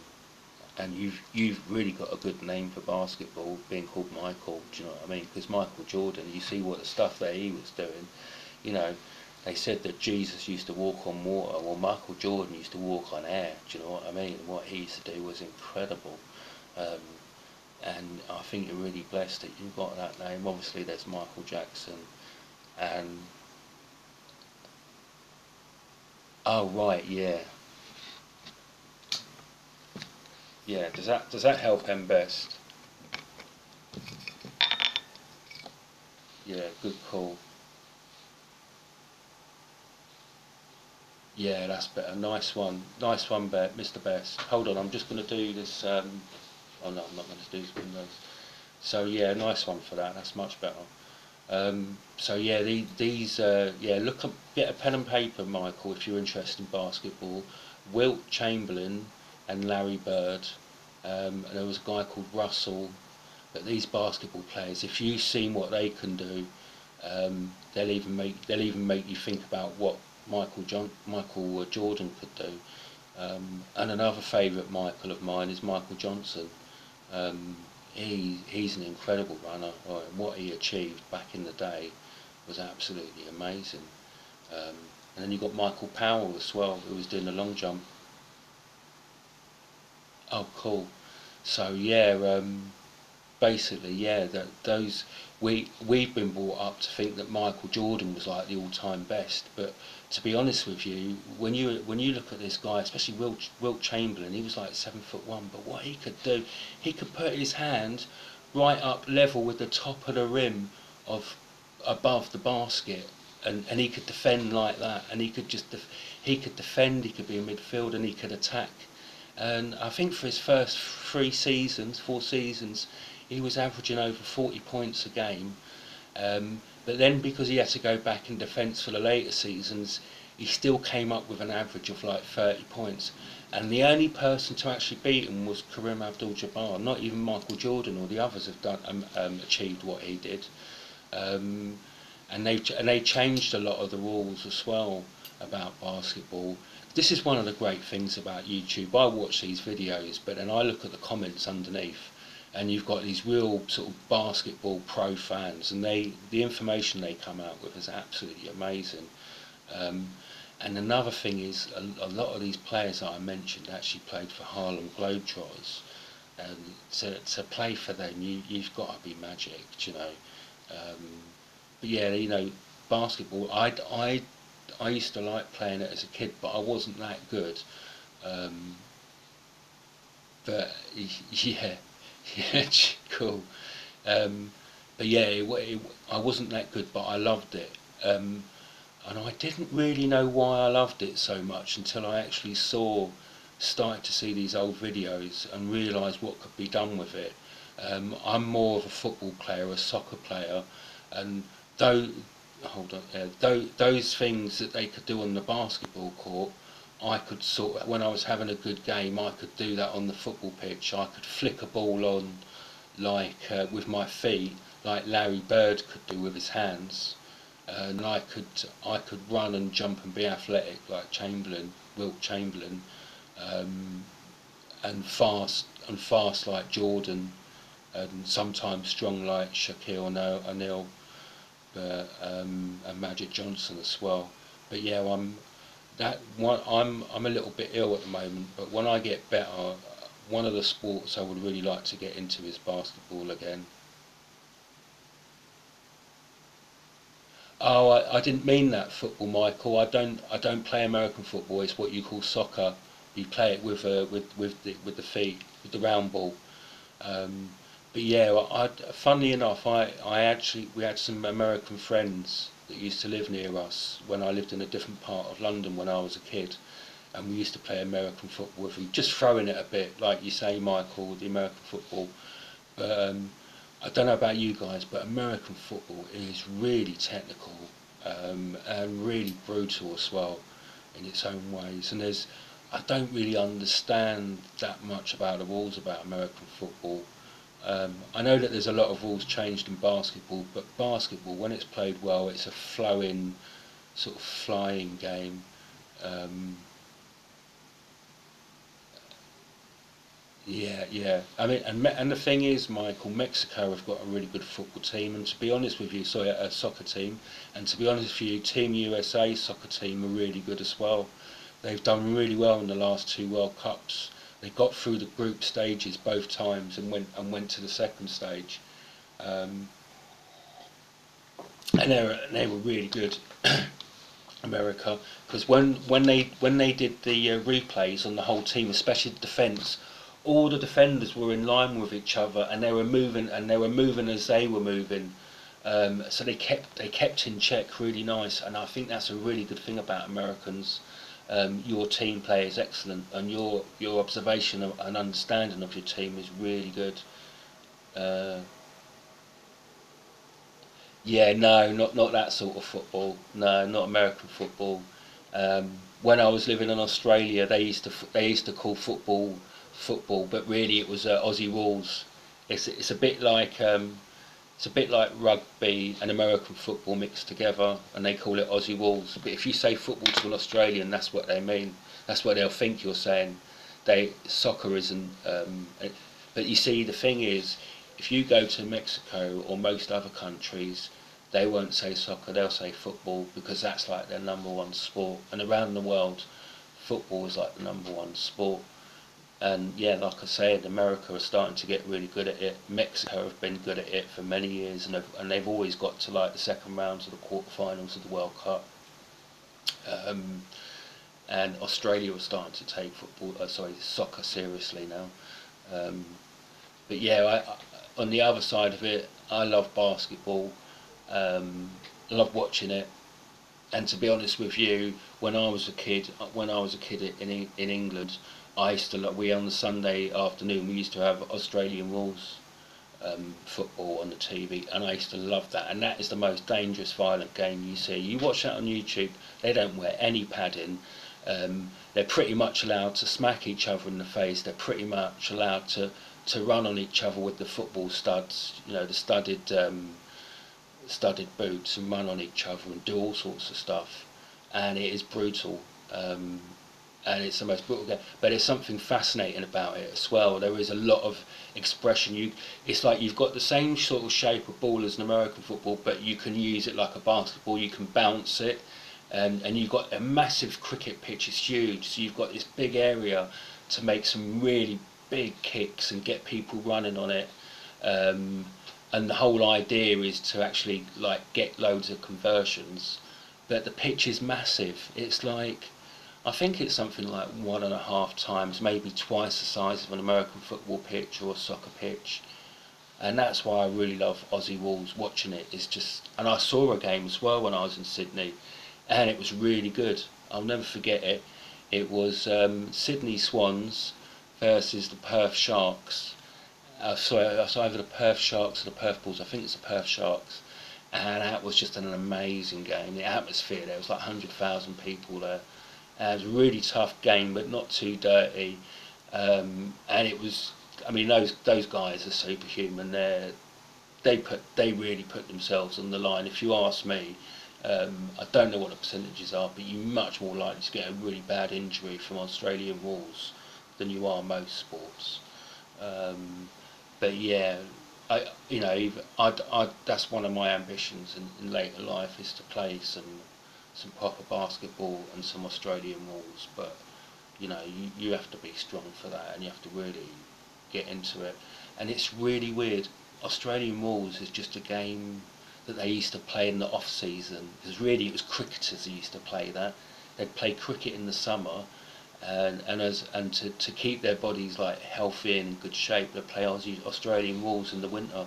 and you've really got a good name for basketball, being called Michael. Do you know what I mean? Because Michael Jordan, you see what the stuff that he was doing. You know, they said that Jesus used to walk on water. Well, Michael Jordan used to walk on air. Do you know what I mean? What he used to do was incredible. Um, and I think you're really blessed that you've got that name. Obviously, there's Michael Jackson, and oh right, yeah, yeah. Does that help him best? Yeah, good call. Yeah, that's better. Nice one, Mr. Best. Hold on, I'm just going to do this. Oh no, I'm not going to do Windows. So yeah, nice one for that. That's much better. So yeah, yeah, look up, get a pen and paper, Michael, if you're interested in basketball. Wilt Chamberlain, and Larry Bird, and there was a guy called Russell. But these basketball players, if you've seen what they can do, they'll even make you think about what Michael Jordan could do. And another favourite Michael of mine is Michael Johnson. He's an incredible runner. What he achieved back in the day was absolutely amazing. And then you've got Michael Powell as well, who was doing the long jump. Oh, cool. So yeah, basically, yeah, those we've been brought up to think that Michael Jordan was like the all-time best, but to be honest with you, when you look at this guy, especially Wilt Chamberlain, he was like 7'1", but what he could do, he could put his hand right up level with the top of the rim of above the basket, and he could defend like that, and he could defend, he could be a midfield, and he could attack. And I think for his first 4 seasons, he was averaging over 40 points a game. But then, because he had to go back in defence for the later seasons, he still came up with an average of like 30 points. And the only person to actually beat him was Kareem Abdul-Jabbar. Not even Michael Jordan or the others have achieved what he did. And they changed a lot of the rules as well about basketball. This is one of the great things about YouTube. I watch these videos, but then I look at the comments underneath, and you've got these real sort of basketball pro fans, and the information they come out with is absolutely amazing. And another thing is, a lot of these players that I mentioned actually played for Harlem Globetrotters, and to play for them, you've got to be magic, you know. But yeah, you know, basketball, I used to like playing it as a kid, but I wasn't that good. But yeah, yeah, cool. But yeah, I wasn't that good, but I loved it. And I didn't really know why I loved it so much until I actually started to see these old videos and realised what could be done with it. I'm more of a football player, a soccer player, and though those things that they could do on the basketball court, I could when I was having a good game, I could do that on the football pitch. I could flick a ball on like with my feet, like Larry Bird could do with his hands, and I could run and jump and be athletic like Wilt Chamberlain, and fast like Jordan, and sometimes strong like Shaquille O'Neal, and Magic Johnson as well. But yeah, I'm a little bit ill at the moment, but when I get better, one of the sports I would really like to get into is basketball again. Oh, I didn't mean that football, Michael. I don't play American football. It's what you call soccer. You play it with the feet, with the round ball. Um, but yeah, funnily enough, we had some American friends that used to live near us when I lived in a different part of London when I was a kid, and we used to play American football with them, just throwing it a bit, like you say, Michael, the American football. But I don't know about you guys, but American football is really technical, and really brutal as well in its own ways. And I don't really understand that much about the rules about American football. I know that there's a lot of rules changed in basketball, but basketball, when it's played well, it's a flowing, sort of flying game. Um, Yeah, yeah. I mean, and the thing is, Michael, Mexico have got a really good football team, and to be honest with you, sorry, a soccer team, and to be honest with you, Team USA soccer team are really good as well. They've done really well in the last two World Cups. They got through the group stages both times and went to the second stage, um, and they were really good. America, because when they did the replays on the whole team, especially the defence, all the defenders were in line with each other, and they were moving as they were moving. So they kept in check really nice, and I think that's a really good thing about Americans. Your team play is excellent, and your observation and understanding of your team is really good. Uh, yeah, no, not that sort of football. No, not American football. When I was living in Australia, they used to call football, but really it was Aussie rules. It's a bit like it's a bit like rugby and American football mixed together, and they call it Aussie rules. But if you say football to an Australian, that's what they mean. That's what they'll think you're saying. Soccer isn't. But you see, the thing is, if you go to Mexico or most other countries, they won't say soccer, they'll say football, because that's like their number one sport. And around the world, football is like the number one sport. And yeah, like I said, America are starting to get really good at it. Mexico have been good at it for many years, and they've always got to like the second rounds of the quarterfinals of the World Cup. Um, and Australia are starting to take soccer seriously now. Um, but yeah, on the other side of it, I love basketball. I love watching it. And to be honest with you, when I was a kid in England, I used to we on the Sunday afternoon we used to have Australian rules football on the TV, and I used to love that. And that is the most dangerous, violent game you see. You watch that on YouTube; they don't wear any padding. They're pretty much allowed to smack each other in the face. They're pretty much allowed to run on each other with the football studs, the studded boots, and run on each other and do all sorts of stuff. And it is brutal. And it's the most brutal game. But there's something fascinating about it as well. There is a lot of expression. It's like you've got the same sort of shape of ball as an American football, but you can use it like a basketball. You can bounce it, and you've got a massive cricket pitch. It's huge, so you've got this big area to make some really big kicks and get people running on it. And the whole idea is to actually like get loads of conversions. But the pitch is massive. It's like, I think it's something like 1.5 times, maybe twice the size of an American football pitch or a soccer pitch. And that's why I really love Aussie rules. Watching it is just, and I saw a game as well when I was in Sydney, and it was really good. I'll never forget it. It was Sydney Swans versus the Perth Sharks. Sorry, it's either the Perth Sharks or the Perth Bulls. I think it's the Perth Sharks. And that was just an amazing game. The atmosphere there was like 100,000 people there. It was a really tough game, but not too dirty. And it was, I mean, those guys are superhuman. They really put themselves on the line. If you ask me, I don't know what the percentages are, but you're much more likely to get a really bad injury from Australian rules than you are most sports. But yeah, that's one of my ambitions in later life, is to play some proper basketball and some Australian rules. But you have to be strong for that, and you have to really get into it. And it's really weird. Australian rules is just a game that they used to play in the off season, because really it was cricketers who used to play that. They'd play cricket in the summer, and to keep their bodies like healthy and in good shape, they play Australian rules in the winter,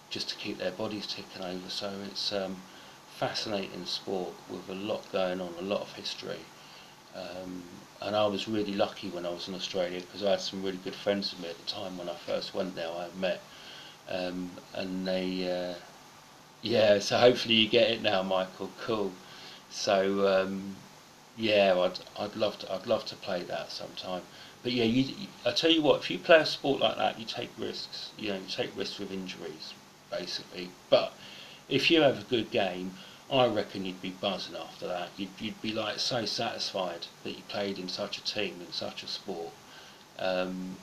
just to keep their bodies ticking over. So it's fascinating sport with a lot going on, a lot of history. And I was really lucky when I was in Australia, because I had some really good friends with me at the time when I first went there. I met, and they, yeah. So hopefully you get it now, Michael. Cool. So yeah, I'd love to play that sometime. But yeah, I tell you what, if you play a sport like that, you take risks. You take risks with injuries, basically. But if you have a good game, I reckon you'd be buzzing after that. You'd be like so satisfied that you played in such a team, in such a sport. And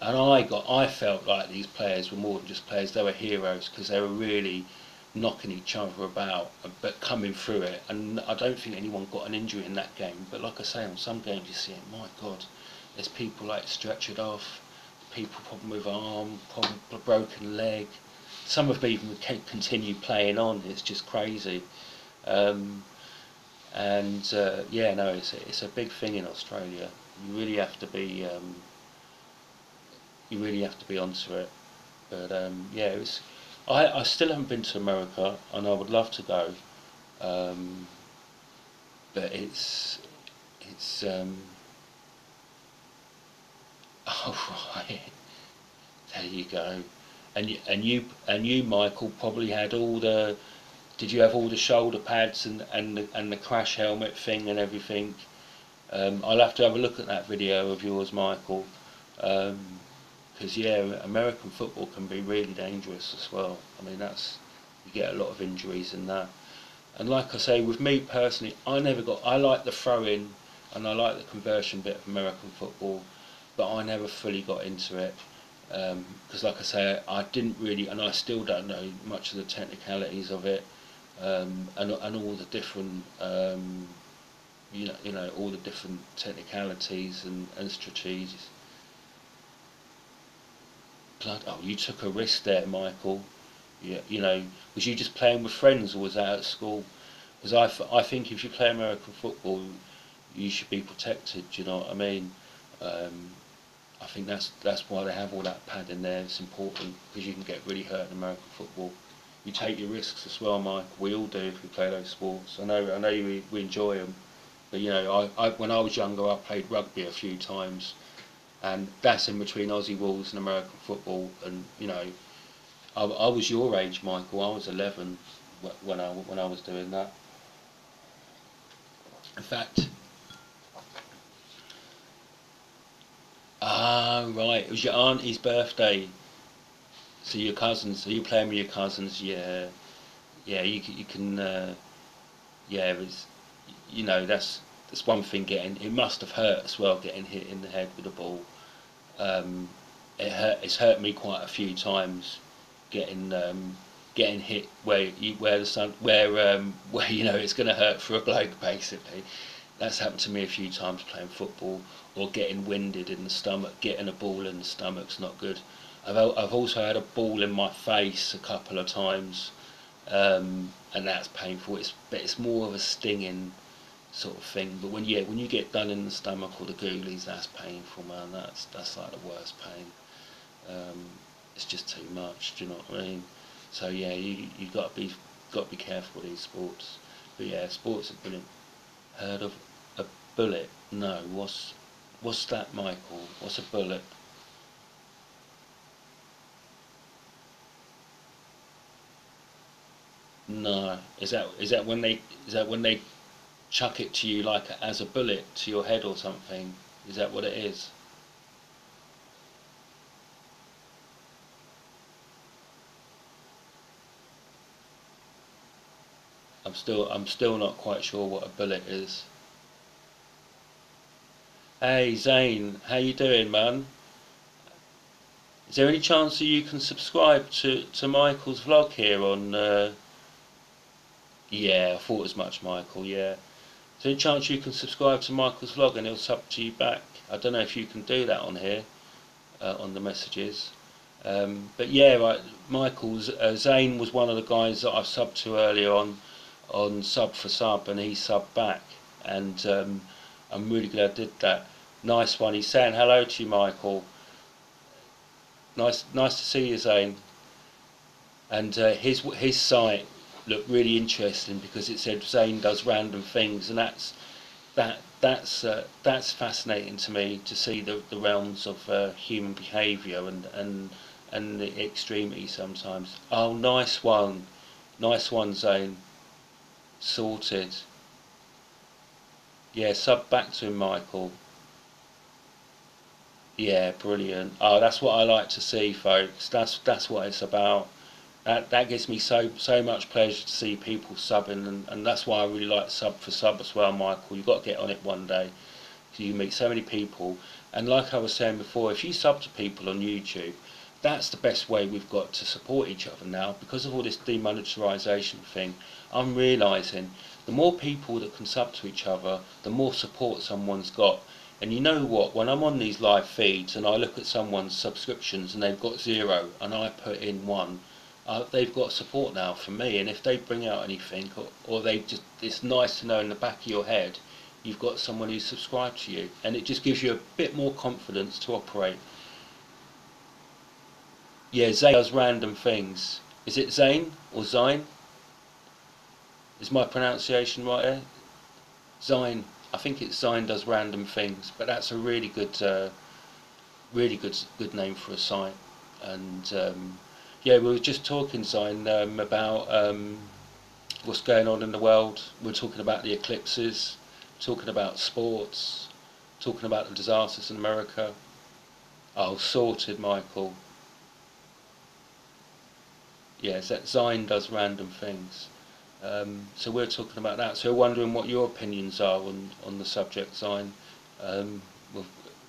I felt like these players were more than just players; they were heroes, because they were really knocking each other about, but coming through it. And I don't think anyone got an injury in that game. But like I say, on some games you see it, my God, there's people like stretchered off, people problem with arm, problem broken leg. Some have even continued playing on. It's just crazy. And yeah, no, it's a big thing in Australia. You really have to be onto it. But yeah, I still haven't been to America, and I would love to go. Um, but it's oh right, there you go. And you, Michael, probably had all the Did you have all the shoulder pads and the crash helmet thing and everything? I'll have to have a look at that video of yours, Michael, because yeah, American football can be really dangerous as well. I mean, you get a lot of injuries in that. And like I say, with me personally, I like the throw-in and I like the conversion bit of American football, but I never fully got into it. Because like I say, I didn't really, and I still don't know much of the technicalities of it, and all the different, all the different technicalities and strategies. Oh, you took a risk there, Michael. Yeah, was you just playing with friends or was that at school? Because I think if you play American football, you should be protected. Do you know what I mean? I think that's why they have all that padding there. It's important because you can get really hurt in American football. You take your risks as well, Mike. We all do if we play those sports. I know we enjoy them, but I when I was younger, I played rugby a few times, and that's in between Aussie rules and American football. And I was your age, Michael. I was 11 when I was doing that. In fact, right, it was your auntie's birthday. So your cousins, so you playing with your cousins, yeah, yeah. You can, yeah. It was, that's one thing. It must have hurt as well, getting hit in the head with a ball. Um, It's hurt me quite a few times, getting hit where the sun where it's going to hurt for a bloke basically. That's happened to me a few times playing football, or getting winded in the stomach. Getting a ball in the stomach's not good. I've also had a ball in my face a couple of times, and that's painful. But it's more of a stinging sort of thing. But when you get done in the stomach or the goolies, that's painful, man. That's like the worst pain. It's just too much. Do you know what I mean? So yeah, you got to be careful with these sports. But yeah, sports are brilliant. Heard of a bullet? No. What's that, Michael? What's a bullet? No. Is that when they chuck it to you like as a bullet to your head or something? Is that what it is? I'm still not quite sure what a bullet is. Hey Zane, how you doing, man? Is there any chance that you can subscribe to Michael's vlog here on? Yeah, I thought as much, Michael. Yeah. Is there any chance you can subscribe to Michael's vlog and he'll sub to you back? I don't know if you can do that on here, on the messages. But yeah, right, Michael's Zane was one of the guys that I subbed to earlier on sub for sub, and he subbed back, and I'm really glad I did that. Nice one. He's saying hello to you, Michael. Nice to see you, Zane. And his site looked really interesting because it said Zane does random things, and that's fascinating to me to see the realms of human behaviour and the extremity sometimes. Oh, nice one, Zane. Sorted. Yeah, sub back to him, Michael. Yeah, brilliant. Oh, that's what I like to see, folks. That's what it's about. That gives me so much pleasure to see people subbing, and that's why I really like sub for sub as well, Michael. You've got to get on it one day. You meet so many people, and like I was saying before, if you sub to people on YouTube, that's the best way we've got to support each other now. Because of all this demonetization thing, I'm realising the more people that can sub to each other, the more support someone's got. And you know what, when I'm on these live feeds and I look at someone's subscriptions and they've got 0 and I put in 1, they've got support now from me. And if they bring out anything, or it's nice to know in the back of your head you've got someone who's subscribed to you, and it just gives you a bit more confidence to operate. Yeah, Zane does random things. Is it Zane or Zine? Is my pronunciation right there? Zine. I think it's Zine does random things, but that's a really good name for a site. And yeah, we were just talking, Zine, about what's going on in the world. We're talking about the eclipses, talking about sports, talking about the disasters in America. Oh, sorted, Michael. Yes, that Zine does random things. So we're talking about that. So we're wondering what your opinions are on the subject, Zine. Well,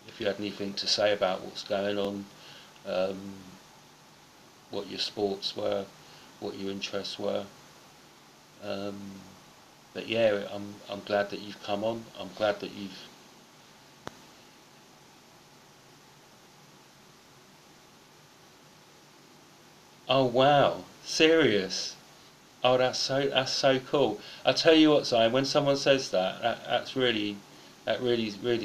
if you had anything to say about what's going on, um, what your sports were, what your interests were. Um, but yeah, I'm glad that you've come on. I'm glad that you've. Oh wow, serious? Oh, that's so cool. I tell you what, Zion, when someone says that, that really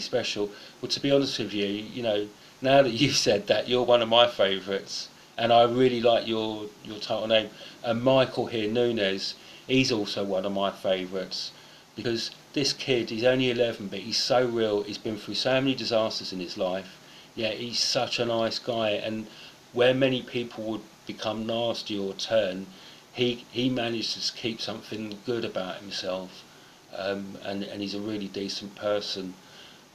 special. Well, to be honest with you, you know, now that you've said that, you're one of my favourites, and I really like your title name. And Michael here, Nunes, he's also one of my favourites because this kid, he's only 11, but he's so real. He's been through so many disasters in his life. Yeah, he's such a nice guy, and where many people would become nasty or turn, he managed to keep something good about himself, and he's a really decent person.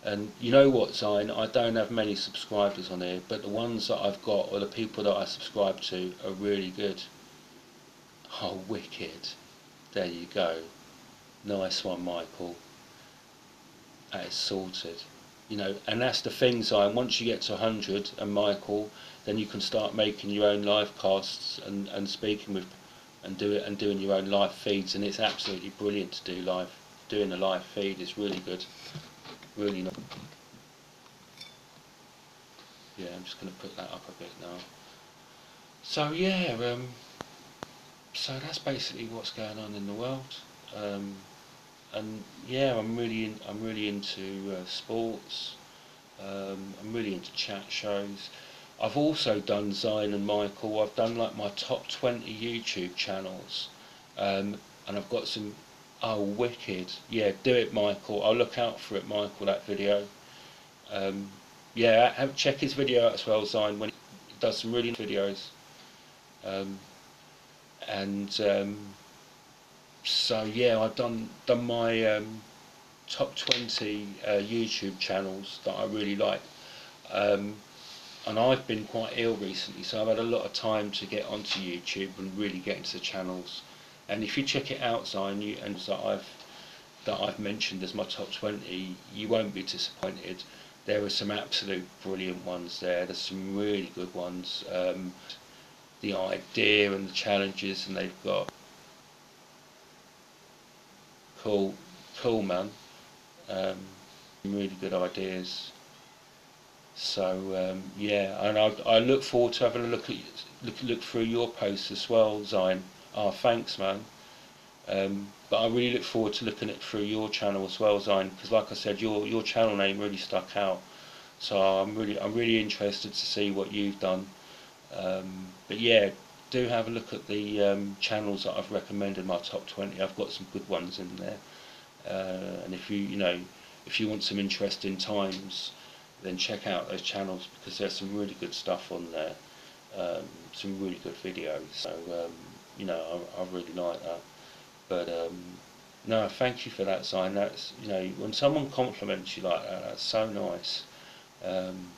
And you know what, Zion, I don't have many subscribers on here, but the ones that I've got, or the people that I subscribe to, are really good. Oh, wicked. There you go. Nice one, Michael. That is sorted. You know, and that's the thing, Zion, once you get to 100, and Michael, then you can start making your own live casts and speaking with and doing your own live feeds, and it's absolutely brilliant to do live. Doing a live feed is really good, really nice. Yeah, I'm just going to put that up a bit now. So yeah, so that's basically what's going on in the world, um, and yeah, I'm really into sports. I'm really into chat shows. I've also done Zion and Michael. I've done like my top 20 YouTube channels, and I've got some. Oh, wicked! Yeah, do it, Michael. I'll look out for it, Michael. That video. Um, yeah, check his video out as well, Zion. When he does some really nice videos, um, and so yeah, I've done my top 20 YouTube channels that I really like. Um, and I've been quite ill recently, so I've had a lot of time to get onto YouTube and really get into the channels. And if you check it out, Zion, and that I've mentioned as my top 20, you won't be disappointed. There are some absolute brilliant ones there. There's some really good ones. The idea and the challenges, and they've got cool, cool man. Um, really good ideas. So yeah, and I look forward to having a look through your posts as well, Zion. Ah, thanks, man. But I really look forward to looking at through your channel as well, Zion, because like I said, your channel name really stuck out. So I'm really interested to see what you've done. But yeah, do have a look at the channels that I've recommended, my top 20. I've got some good ones in there. And if if you want some interesting times, then check out those channels because there's some really good stuff on there, some really good videos. So I really like that. But no, thank you for that, Sign. That's when someone compliments you like that, that's so nice. Um,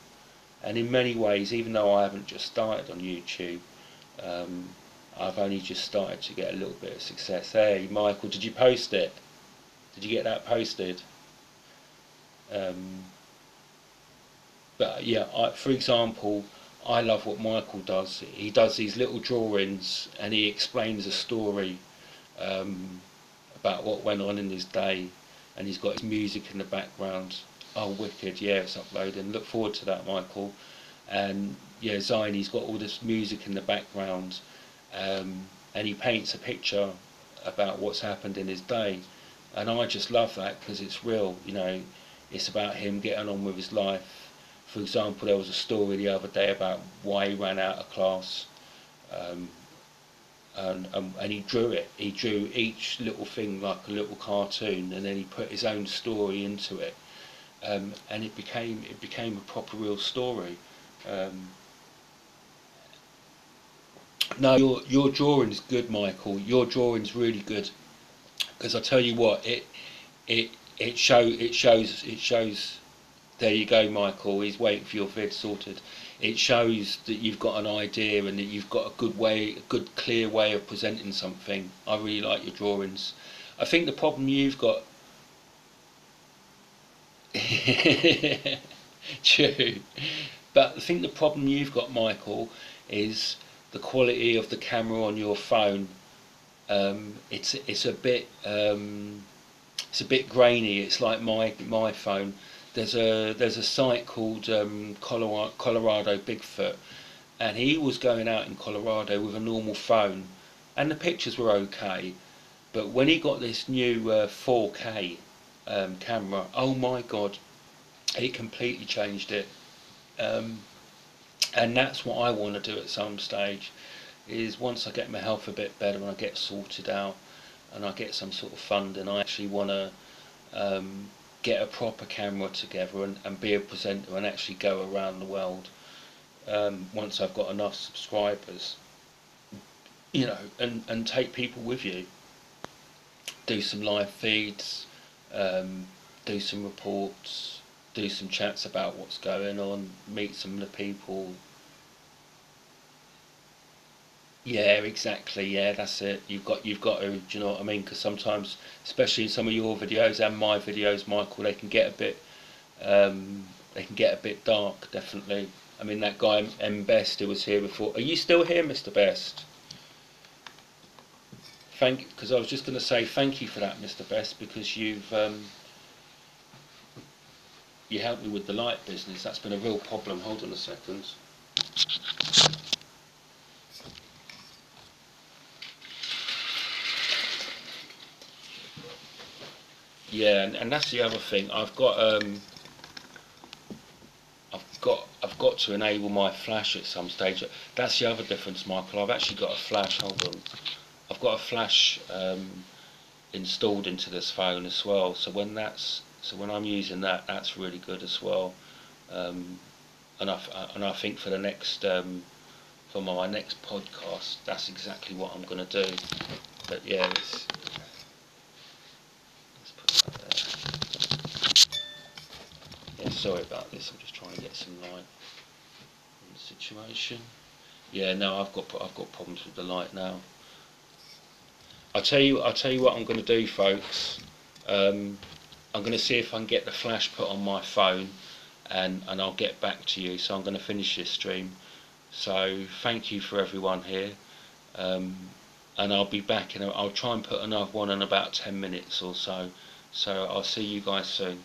and in many ways, even though I haven't just started on YouTube, um, I've only just started to get a little bit of success. Hey, Michael, did you post it? Did you get that posted? Um, but yeah, for example, I love what Michael does. He does these little drawings and he explains a story um, about what went on in his day, and he's got his music in the background. Oh, wicked! Yeah, it's uploading. Look forward to that, Michael. And yeah, Zion, he's got all this music in the background, and he paints a picture about what's happened in his day, and I just love that because it's real. It's about him getting on with his life. For example, there was a story the other day about why he ran out of class, um, and he drew it. He drew each little thing like a little cartoon, and then he put his own story into it, and it became a proper real story. Um, no, your drawing is good, Michael. Your drawing's really good. Because I tell you what, it it shows. There you go, Michael. He's waiting for your vid sorted. It shows that you've got an idea and that you've got a good clear way of presenting something. I really like your drawings. I think the problem you've got. True, but I think the problem you've got, Michael, is the quality of the camera on your phone. It's a bit grainy. It's like my phone. There's a site called Colorado Bigfoot, and he was going out in Colorado with a normal phone, and the pictures were okay. But when he got this new 4K camera, oh my God, it completely changed it. Um, and that's what I want to do at some stage. Is once I get my health a bit better and I get sorted out and I get some sort of funding, I actually want to get a proper camera together and be a presenter and actually go around the world once I've got enough subscribers, and take people with you. Do some live feeds, do some reports, do some chats about what's going on, meet some of the people. Yeah, exactly. Yeah, that's it. You've got to. Do you know what I mean? Because sometimes, especially in some of your videos and my videos, Michael, they can get a bit dark. Definitely. I mean, that guy M Best who was here before. Are you still here, Mr. Best? Because I was just going to say thank you for that, Mr. Best, because you helped me with the light business. That's been a real problem. Hold on a second. Yeah, and that's the other thing. I've got to enable my flash at some stage. That's the other difference, Michael. I've actually got a flash. Hold on. I've got a flash installed into this phone as well. So when I'm using that, that's really good as well. Um, and I think for the next for my next podcast, that's exactly what I'm going to do. But yeah, let's put that there. Yeah, sorry about this. I'm just trying to get some light on the situation. Yeah, no, I've got problems with the light now. I'll tell you what I'm going to do, folks. I'm going to see if I can get the flash put on my phone, and I'll get back to you. So I'm going to finish this stream. So thank you for everyone here, and I'll be back, and I'll try and put another one in about 10 minutes or so. So I'll see you guys soon.